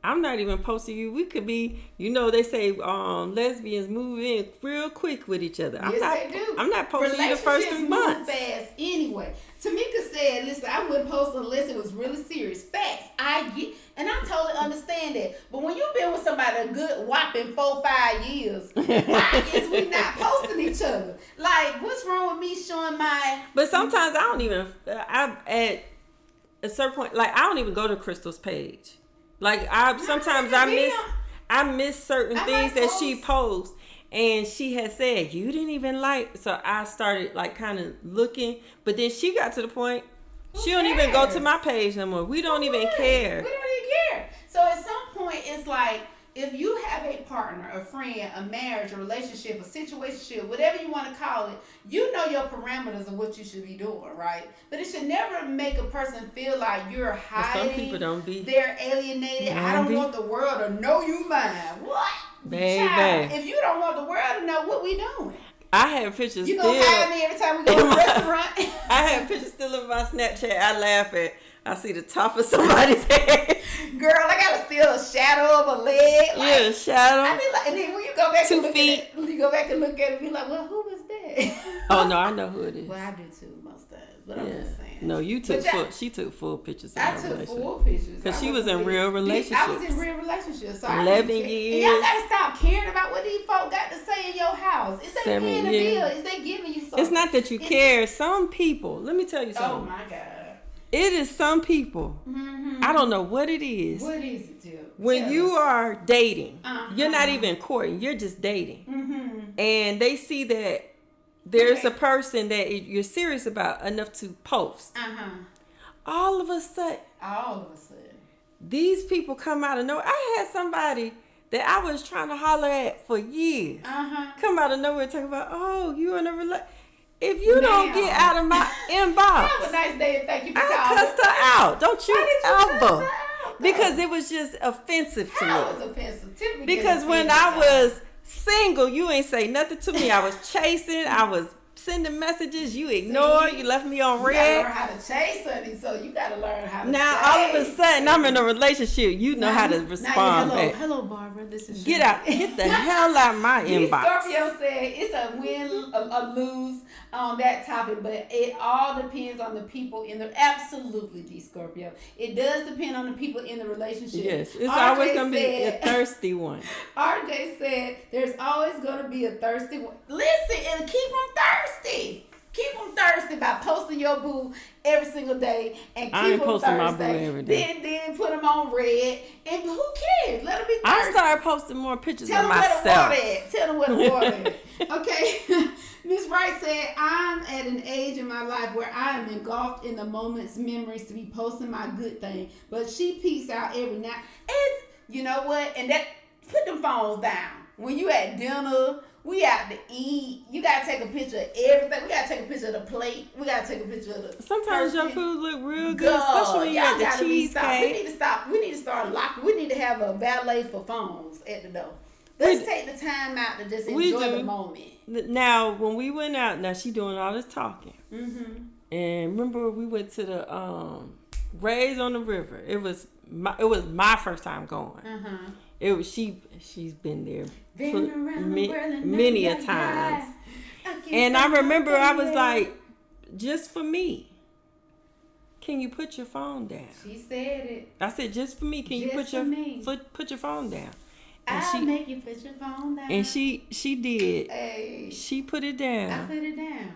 I'm not even posting you. We could be, they say lesbians move in real quick with each other. Yes, they do. I'm not posting you the first 3 Relationships move months. fast anyway. Tamika said, listen, I wouldn't post unless it was really serious. Facts. I get, and I totally understand that. But when you've been with somebody a good whopping 4-5 years, why is we not posting each other? Like, what's wrong with me showing my... But sometimes I don't even, at a certain point, like I don't even go to Crystal's page. Like sometimes I miss certain I things might that she posts, and she had said you didn't even like. So I started like kind of looking, but then she got to the point she don't even go to cares? my page no more. We don't even care. We don't even care. So at some point, it's like, if you have a partner, a friend, a marriage, a relationship, a situationship, whatever you want to call it, you know your parameters of what you should be doing, right? But it should never make a person feel like you're hiding. some people don't be. They're alienated. I Don't don't be. want the world to know you mine. What? Baby. Child, if you don't want the world to know, what we doing? I have pictures You still. gonna hide me every time we go to a restaurant? I have pictures still of my Snapchat. I laugh at. I see the top of somebody's head. Girl, I gotta steal a shadow of a leg. Yeah, I shadow. be like, and then when you go back 2 and look feet. at it, you go back and look at it, and be like, well, who was that? Oh no, I know who it is. Well, I do too most times, but I'm Yeah. just saying. No, you took But full. She took full pictures of I her took relationship. full pictures. 'Cause I she was in with- real I was relationships. in real relationships. So 11 I and years. y'all gotta stop caring about what these folk got to say in your house. Is they 7 paying a years. bill? Is they giving you something? It's not that you It's- care. Some people. Let me tell you Oh something. my God. It is some people. Mm-hmm. I don't know what it is. What is it, Jill? When Tell you us. are dating, Uh-huh. you're not even courting. You're just dating, Mm-hmm. and they see that there's Okay. a person that you're serious about enough to post. Uh-huh. All of a sudden, All of a sudden. these people come out of nowhere. I had somebody that I was trying to holler at for years Uh-huh. come out of nowhere talking about, oh, you in a relationship. If you don't Now. get out of my inbox, Have a nice day and thank you for I calling. cussed her out. Don't you Why did you cuss ever. her out, though? Because it was just offensive to How me. was offensive? Typically Because when I was single, you ain't say nothing to me. I was chasing. I was sending messages. You ignored. You left me on you gotta learn red. how to chase, honey. So you gotta learn how to Now chase. all of a sudden I'm in a relationship. You know how to respond back. Hello, Barbara. This is Get out. Get the hell out of my inbox. Scorpio said it's a win, a lose on that topic, but it all depends on the people in the. Absolutely, D Scorpio. It does depend on the people in the relationship. Yes, it's RJ always gonna be a said- thirsty one. RJ said there's always going to be a thirsty one. Listen, and keep them thirsty. Keep them thirsty by posting your boo every single day and I keep ain't them posting my thirsty. boo every day. Then put them on red. And who cares? Let them be thirsty. I started posting more pictures Tell of them where the myself. water at. Tell them where the water at. Okay. Miss Wright said, I'm at an age in my life where I am engulfed in the moment's memories to be posting my good thing. But she peeks out every now. It's, you know what? And that, put them phones down. When you at dinner, we out to eat. You gotta take a picture of everything. We gotta take a picture of the plate. We gotta take a picture of the Sometimes your person. food look real good, God, especially when you y'all at the gotta be stopped. We need cheesecake. to stop. We need to start locking. We need to have a valet for phones at the door. Let's take the time out to just We enjoy the do. moment. Now, when we went out, now she doing all this talking. Mm-hmm. And remember, we went to the Rays on the River. It was my first time going. Uh-huh. It was she's been there Been around the world and many a never times. died. And I remember I was like, just for me, can you put your phone down? She said it. I said, just for me, can you Just put for your me. put your phone down? And I'll she make you put your phone down. and she did. Hey, She put it I down, put it down.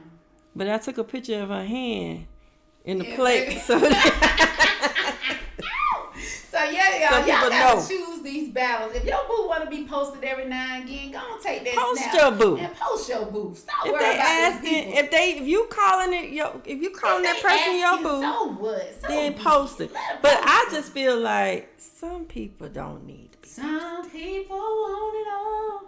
but I took a picture of her hand in the Yeah, plate. baby. So So yeah, So y'all people gotta know. choose these balance. If your boo want to be posted every now and again, go on take that Post snap your boo. and post your boo. Stop If worrying they about these asking, people. if you calling that person your boo, so what? So then what? post it. Let 'em But post I it. just feel like some people don't need to be. Some people want it all.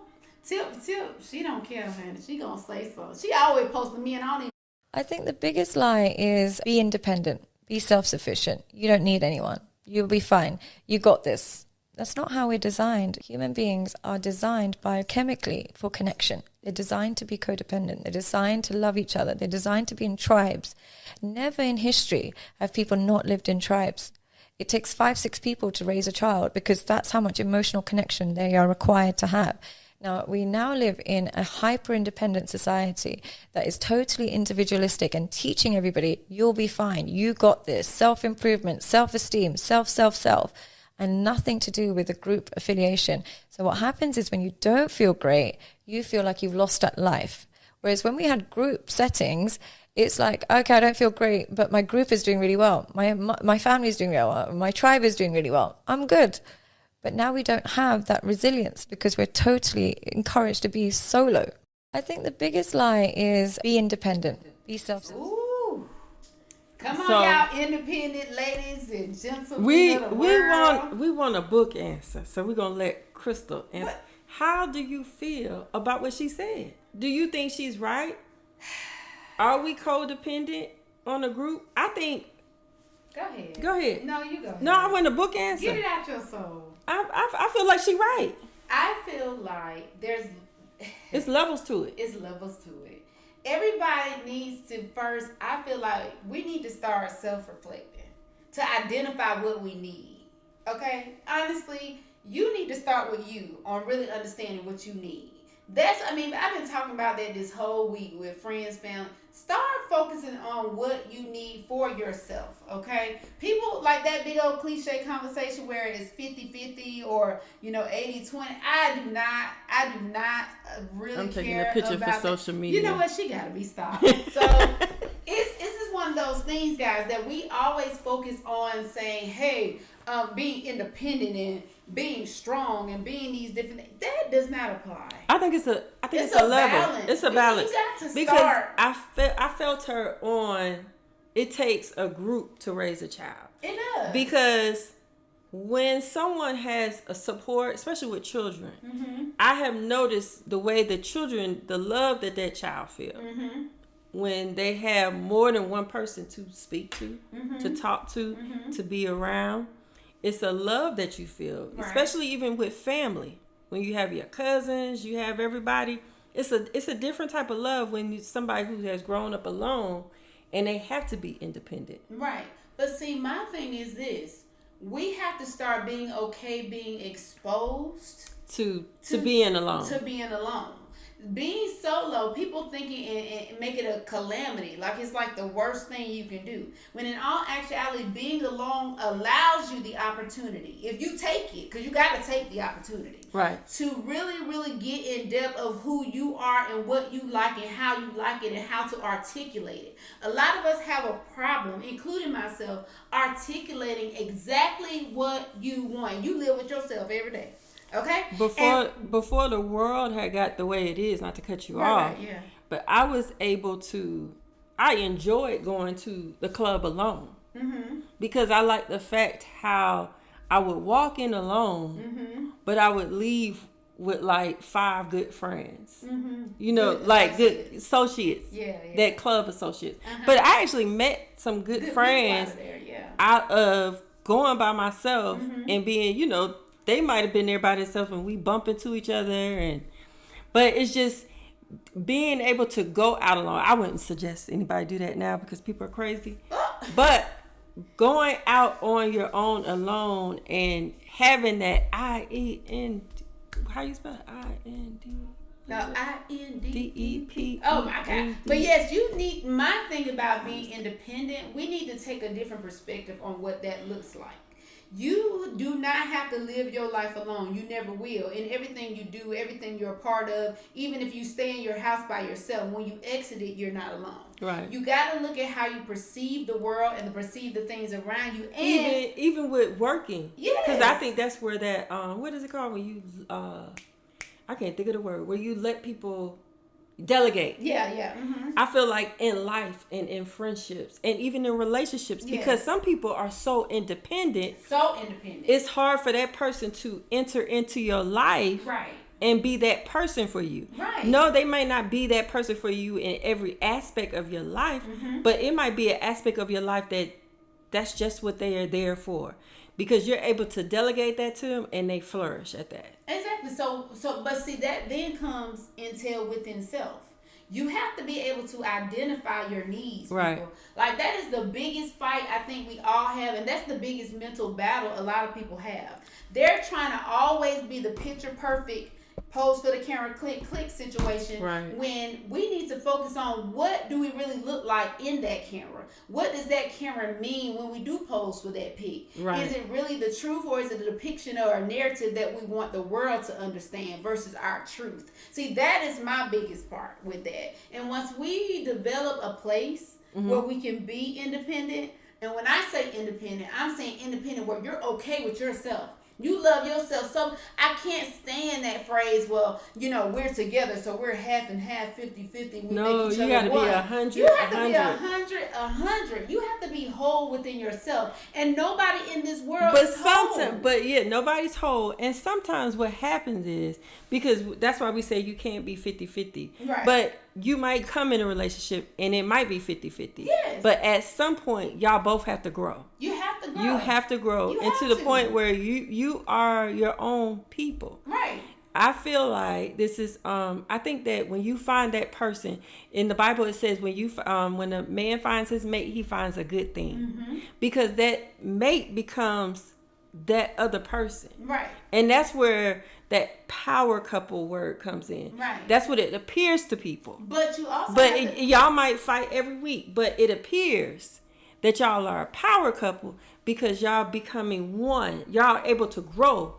Tip, she don't care, man. She gonna say so. She always posting me, and I don't even. I think the biggest lie is be independent, be self-sufficient. You don't need anyone. You'll be fine. You got this. That's not how we're designed. Human beings are designed biochemically for connection. They're designed to be codependent. They're designed to love each other. They're designed to be in tribes. Never in history have people not lived in tribes. It takes 5-6 people to raise a child because that's how much emotional connection they are required to have. Now, we now live in a hyper-independent society that is totally individualistic and teaching everybody, you'll be fine, you got this, self-improvement, self-esteem, self, and nothing to do with a group affiliation. So what happens is when you don't feel great, you feel like you've lost at life. Whereas when we had group settings, it's like, okay, I don't feel great, but my group is doing really well. My family is doing really well. My tribe is doing really well. I'm good. But now we don't have that resilience because we're totally encouraged to be solo. I think the biggest lie is be independent, be self-sufficient. Ooh. Come on, So- y'all, independent ladies and gentlemen We of the world. want a book answer, so we're gonna let Crystal answer. What? How do you feel about what she said? Do you think she's right? Are we codependent on a group? I think. Go ahead. Go ahead. No, you go ahead. No, I want a book answer. Get it out your soul. I feel like she's right. I feel like there's It's levels to it. it's levels to it. Everybody needs to first, I feel like we need to start self-reflecting to identify what we need. Okay? Honestly, you need to start with you on really understanding what you need. I've been talking about that this whole week with friends, family. Start focusing on what you need for yourself, okay? People like that big old cliche conversation where it's 50-50 or, 80-20. I do not really I'm taking care a picture about for social that. media. You know what? She got to be stopped. So it's just one of those things, guys, that we always focus on saying, hey, being independent and being strong and being these different things. That does not apply. I think it's a level. balance. It's a balance. You got to because start. I felt her on. It takes a group to raise a child. It does. Because when someone has a support, especially with children, Mm-hmm. I have noticed the way the children, the love that child feels. Mm-hmm. When they have more than one person to speak to, Mm-hmm. to talk to, to be around. It's a love that you feel, Right. especially even with family. When you have your cousins, you have everybody. It's a different type of love when you somebody who has grown up alone and they have to be independent. Right. But see, my thing is this. We have to start being okay being exposed To being alone. to being alone. Being solo, people thinking and make it a calamity, like it's like the worst thing you can do. When in all actuality, being alone allows you the opportunity, if you take it, because you got to take the opportunity, Right. to really, really get in depth of who you are and what you like and how you like it and how to articulate it. A lot of us have a problem, including myself, articulating exactly what you want. You live with yourself every day. Okay? Before the world had got the way it is, not to cut you Right, off, right, yeah. but I was able to. I enjoyed going to the club alone because I like the fact how I would walk in alone, but I would leave with like 5 good friends. Good like good associates. associates. Yeah. That club associates. But I actually met some good Good friends people out of there, yeah. out of going by myself and being, they might have been there by themselves and we bump into each other but it's just being able to go out alone. I wouldn't suggest anybody do that now because people are crazy. But going out on your own alone and having that IEN, how you spell it? IND? No, INDEP. DEP. Oh my God. But yes, my thing about being independent, we need to take a different perspective on what that looks like. You do not have to live your life alone. You never will. In everything you do, everything you're a part of, even if you stay in your house by yourself, when you exit it, you're not alone. Right. You got to look at how you perceive the world and perceive the things around you. And Even with working. Yes. Because I think that's where that, what is it called when you, I can't think of the word, where you let people delegate. yeah. Mm-hmm. I feel like in life and in friendships and even in relationships, because some people are so independent, it's hard for that person to enter into your life, right, and be that person for you. Right. No, they might not be that person for you in every aspect of your life, but it might be an aspect of your life that's just what they are there for, because you're able to delegate that to them and they flourish at that. Exactly. So, but see, that then comes intel within self. You have to be able to identify your needs, people. Right. Like, that is the biggest fight I think we all have, and that's the biggest mental battle a lot of people have. They're trying to always be the picture perfect, pose for the camera, click situation, Right. when we need to focus on what do we really look like in that camera. What does that camera mean when we do pose for that pic? Right. Is it really the truth, or is it a depiction or a narrative that we want the world to understand versus our truth? See, that is my biggest part with that. And once we develop a place where we can be independent, and when I say independent, I'm saying independent where you're okay with yourself. You love yourself. So I can't stand that phrase, well, we're together, so we're half and half, 50-50. No, make each you other gotta be one. 100. You have to be 100. You have to be whole within yourself. And nobody in this world is whole. Nobody's whole. And sometimes what happens is, because that's why we say you can't be 50-50. Right. But you might come in a relationship and it might be 50-50. Yes. But at some point, y'all both have to grow. You have to grow. You have to grow You and have to the to. point where you are your own people. Right. I feel like this is I think that when you find that person in the Bible, it says when a man finds his mate, he finds a good thing, because that mate becomes that other person. Right. And that's where that power couple word comes in. Right. That's what it appears to people. But you also have to, Y'all might fight every week, but it appears that y'all are a power couple because y'all becoming one. Y'all able to grow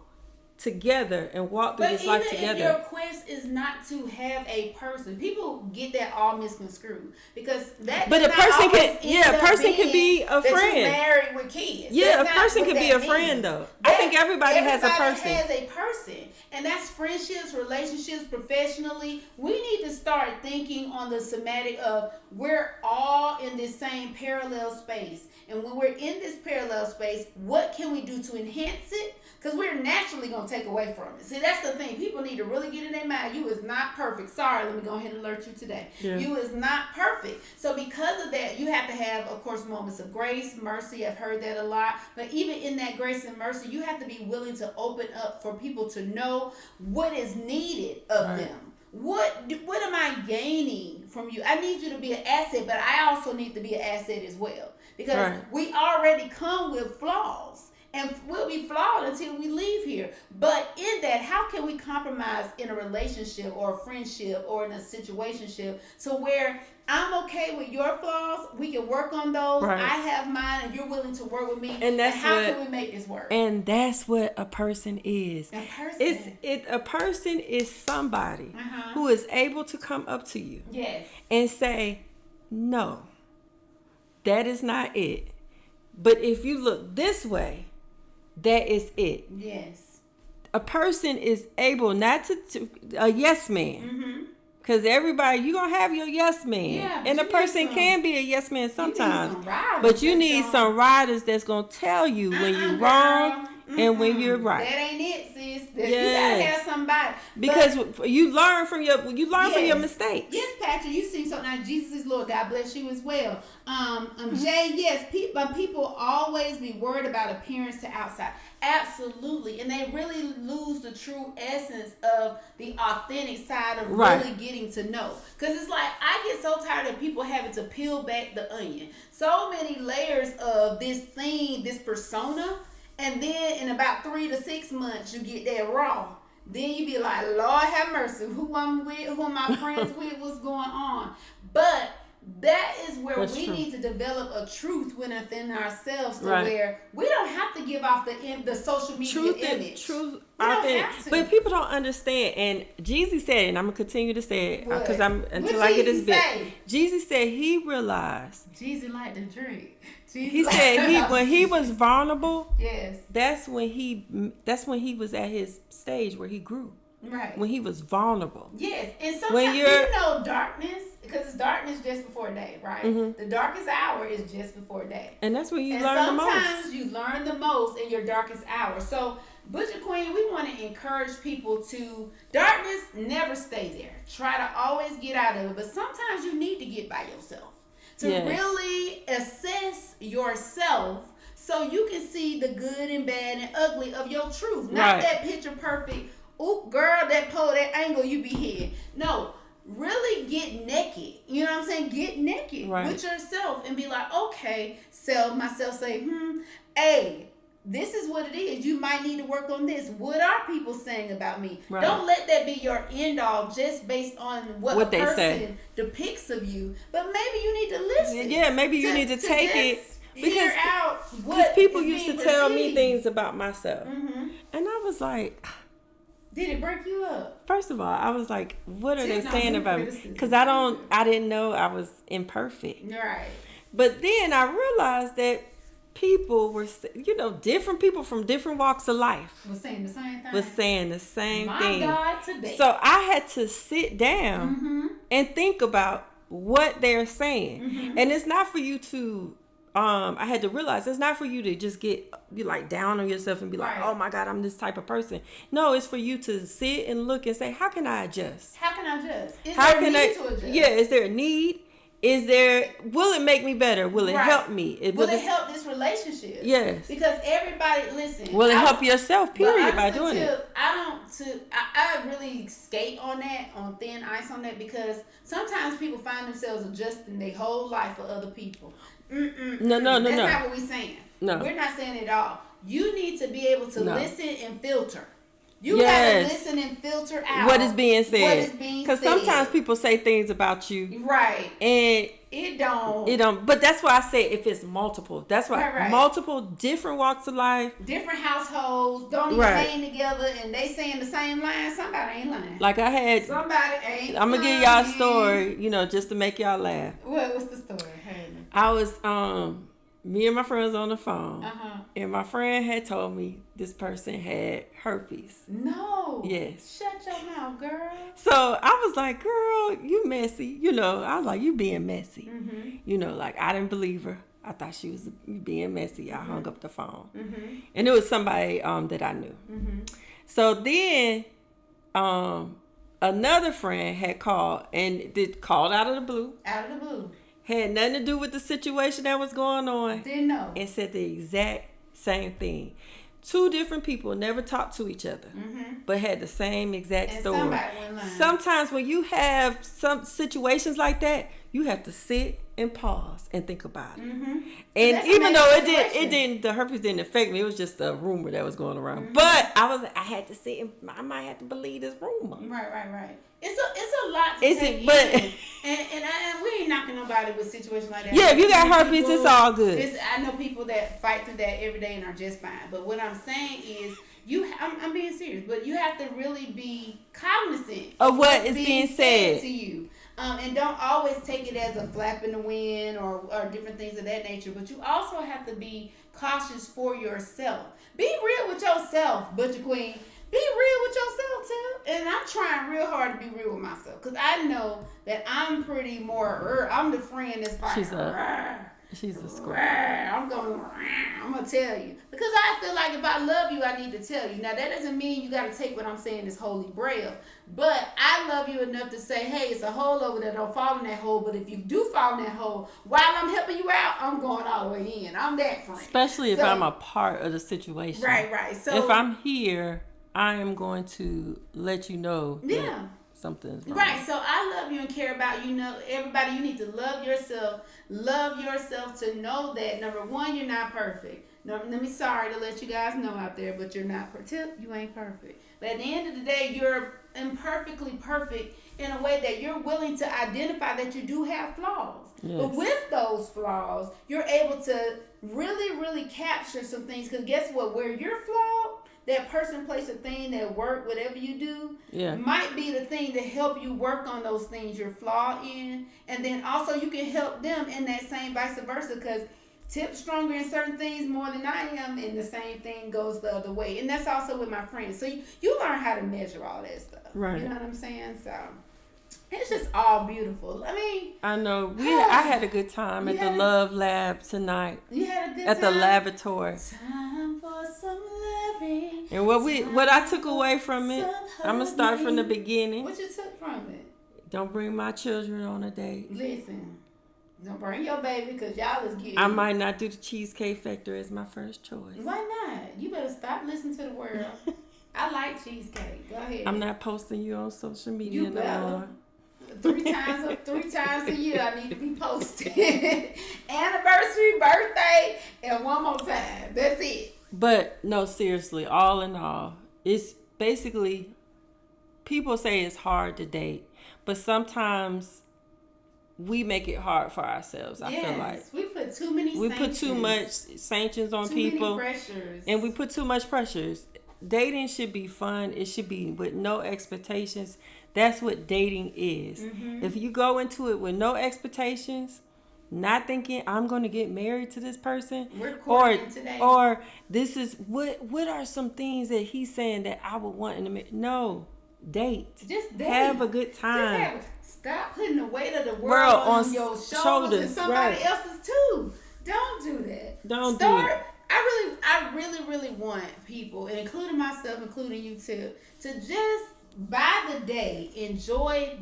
together and walk through this life together. But even if your quest is not to have a person, people get that all misconstrued, because that. But does a not person always can, end a up person can being be a that you're friend. married with kids. Yeah, That's a not person what can be that a friend means. though. I think everybody has a person. Has a person, and that's friendships, relationships, professionally. We need to start thinking on the somatic of we're all in this same parallel space, and when we're in this parallel space, what can we do to enhance it? Because we're naturally going to take away from it. See, that's the thing. People need to really get in their mind. You is not perfect. Sorry, let me go ahead and alert you today. Yeah. You is not perfect. So because of that, you have to have, of course, moments of grace, mercy. I've heard that a lot. But even in that grace and mercy, you have to be willing to open up for people to know what is needed of them. What am I gaining from you? I need you to be an asset, but I also need to be an asset as well. Because we already come with flaws. And we'll be flawed until we leave here. But in that, how can we compromise in a relationship or a friendship or in a situationship to where I'm okay with your flaws, we can work on those, I have mine, and you're willing to work with me, and how can we make this work? And that's what a person is. A person. A person is somebody who is able to come up to you and say, no, that is not it. But if you look this way, that is it. Yes. A person is able not to a yes man. Because everybody, you're going to have your yes man. Yeah, and a person can be a yes man sometimes. But you need some riders that's going to tell you when you're wrong and when you're right. That ain't it, sis. You gotta have somebody. Because you learn from your mistakes. Yes, Patrick, you see something. Now, Jesus is Lord. God bless you as well. Jay, yes, people always be worried about appearance to outside. Absolutely. And they really lose the true essence of the authentic side of really getting to know. Because it's like, I get so tired of people having to peel back the onion. So many layers of this thing, this persona. And then in about 3 to 6 months, you get that raw. Then you be like, Lord have mercy, who I'm with, who am I friends with, what's going on? But that is where where That's we true. need to develop a truth within ourselves, to Right. where we don't have to give off the social media image. Truth. We I don't think, have to. but people don't understand. And Jeezy said, and I'm gonna continue to say it What? because I'm What until I get Jeezy this bit. say? Jeezy said he realized. Jeezy like to drink. Jeezy He like- said when he was vulnerable, Yes. that's when he was at his stage where he grew. Right. When he was vulnerable. Yes, and When sometimes you're- you know darkness, because it's darkness just before day, right? Mhm. The darkest hour is just before day. And that's when you And learn the most. sometimes you learn the most in your darkest hour. So, Butcher Queen, we want to encourage people to, darkness never stay there. Try to always get out of it. But sometimes you need to get by yourself to Yes. really assess yourself, so you can see the good and bad and ugly of your truth. Not Right. that picture perfect, oop, girl, that angle you be here. No. Really get naked. You know what I'm saying? Get naked Right. with yourself and be like, okay, myself say, hey, this is what it is. You might need to work on this. What are people saying about me? Right. Don't let that be your end all just based on what a What they person say. depicts of you. But maybe you need to listen. Yeah, maybe you need to take it just because hear out because what people is used to being tell me perceived. things about myself, Mhm. and I was like, Did it break you up? first of all, I was like, what are they It's not saying good about me? criticism. Because I didn't know I was imperfect. Right. But then I realized that people were, different people from different walks of life Was saying the same thing. was saying the same My thing. God, today. So I had to sit down Mhm. and think about what they're saying. Mm-hmm. And it's not for you to I had to realize it's not for you to just be like down on yourself and be like, Right. oh my God, I'm this type of person. No, it's for you to sit and look and say, how can I adjust? How can I adjust? Is How there can need I to adjust? Yeah, is there a need? Will it make me better? Will it Right. help me? Will it help this relationship? Yes. Because everybody, listen. Will it I- help yourself, but period, by honestly, doing it? too, I really skate on that, on thin ice on that, because sometimes people find themselves adjusting their whole life for other people. No. That's not what we're saying. No. We're not saying it at all. You need to be able to No. listen and filter. You Yes. gotta listen and filter out What is being said? What is being Because said. sometimes people say things about you, Right. and It don't. But that's why I say if it's multiple. That's why Right. multiple different walks of life. Different households don't even Right. hang together, and they saying the same line. Somebody ain't lying. Like I had, Somebody ain't. I'm gonna give y'all a lying. story, just to make y'all laugh. What's the story? Hey. I was me and my friends on the phone, Uh-huh. and my friend had told me this person had herpes. No. Yes. Shut your mouth, girl. So I was like, girl, you messy. I was like, you being messy. Mm-hmm. Like I didn't believe her. I thought she was being messy. I hung up the phone. Mm-hmm. And it was somebody that I knew. Mm-hmm. So then another friend had called called out of the blue. Out of the blue. Had nothing to do with the situation that was going on. Didn't know. And said the exact same thing. Two different people never talked to each other, but had the same exact And story. somebody went lying. Sometimes when you have some situations like that, you have to sit and pause and think about it. And That's a even though major situation. the herpes didn't affect me, it was just a rumor that was going around. But I had to sit and I might have to believe this rumor. Right. It's a lot to Is take it? But in. and we ain't knocking nobody with situations like that. yeah, if you got People- herpes, it's all good. I know people that fight through that every day and are just fine. But what I'm saying is, I'm being serious, but you have to really be cognizant Of what what's is being said. to you. And don't always take it as a flap in the wind or different things of that nature. But you also have to be cautious for yourself. Be real with yourself, Butcher Queen. Be real with yourself too. And I'm trying real hard to be real with myself, because I know that I'm pretty more. I'm the friend that's like. She's a squirrel. I'm gonna tell you, because I feel like if I love you, I need to tell you. Now that doesn't mean you got to take what I'm saying as holy grail, but I love you enough to say, hey, it's a hole over there. Don't fall in that hole. But if you do fall in that hole, while I'm helping you out, I'm going all the way in. I'm that friend. Especially if So- I'm a part of the situation. Right. So If I'm here, I am going to let you know that Yeah. something's wrong. Right, so I love you and care about you. Everybody, you need to love yourself. Love yourself to know that, number one, you're not perfect. No, let me sorry to let you guys know out there, but you're not perfect. You ain't perfect. But at the end of the day, you're imperfectly perfect in a way that you're willing to identify that you do have flaws. Yes. But with those flaws, you're able to really, really capture some things. Because guess what? Where you're flawed, that person, place, or thing, that work, whatever you do, might be the thing to help you work on those things you're flawed in. And then also you can help them in that same vice versa, because Tip's stronger in certain things more than I am, and the same thing goes the other way. And that's also with my friends. So you learn how to measure all that stuff. Right. You know what I'm saying? So it's just all beautiful. I mean, I know. I had a good time at the Love Lab tonight. You had a good at time? the laboratory. Time for some loving. And what I took away from it, I'm gonna start from the beginning. What you took from it? Don't bring my children on a date. Listen, don't bring your baby, because y'all is getting. I might not do the Cheesecake Factory as my first choice. Why not? You better stop listening to the world. I like cheesecake. Go ahead. I'm not posting you on social media You no better. more. 3 times a year I need to be posted. Anniversary, birthday, and one more time. That's it. But no, seriously, all in all, it's basically, people say it's hard to date, but sometimes we make it hard for ourselves. I feel like we put too many. We put too much sanctions on people, many pressures, and we put too much pressures. Dating should be fun. It should be with no expectations. That's what dating is. Mm-hmm. If you go into it with no expectations, not thinking I'm going to get married to this person, or this is what are some things that he's saying that I would want in a marriage. No, date. Just date. Have a good time. Stop putting the weight of the world on your shoulders and somebody right. else's too. Don't do that. Don't do it. I really want people, including myself, including you too, to just by the day, enjoy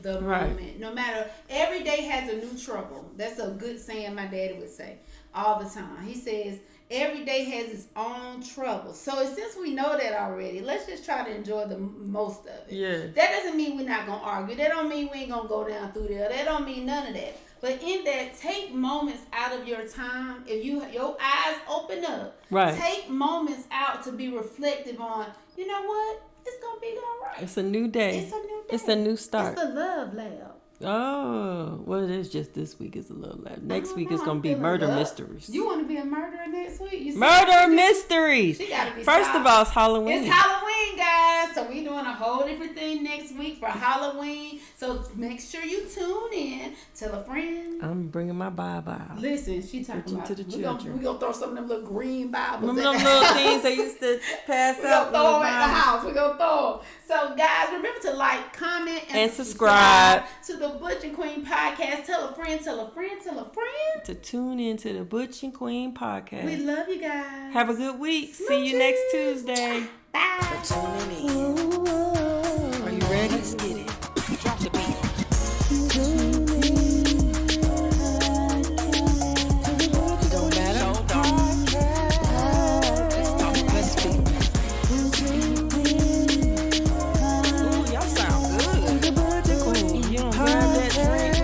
the moment. No matter, every day has a new trouble. That's a good saying my daddy would say all the time. He says every day has its own trouble. So since we know that already, let's just try to enjoy the most of it. Yeah. That doesn't mean we're not gonna argue. That don't mean we ain't gonna go down through there. That don't mean none of that. But in that, take moments out of your time. If your eyes open up, right. Take moments out to be reflective on, you know what? It's going to be all right. It's a new day. It's a new day. It's a new start. It's the Love Lab. Oh, well, it is just this week is a Love Lab. Next week is going to be Murder Mysteries. You want to be a murderer next week? Murder Mysteries. She gotta be First of all, it's Halloween. It's Halloween, guys. So we doing a whole different thing next week for Halloween. So make sure you tune in. Tell a friend. I'm bringing my Bible out. Listen, she talking about to the children. We're going to throw some of them little green Bibles. Remember them little things they used to pass out? We're going to throw them at the house. We're going to throw them. So, guys, remember to like, comment, and subscribe to the Butch and Queen podcast. Tell a friend, tell a friend, tell a friend. To tune in to the Butch and Queen podcast. We love you guys. Have a good week. See you next Tuesday. Bye. For tuning in. Are you ready? Let's get it. Drop the beat. It don't matter. Hold on. Let's talk. Let's speak. Ooh, y'all sound good. Ooh, you don't grab that drink.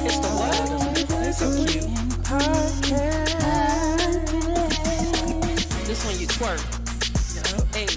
It's the what? That's so cute. This one you twerk. Hey.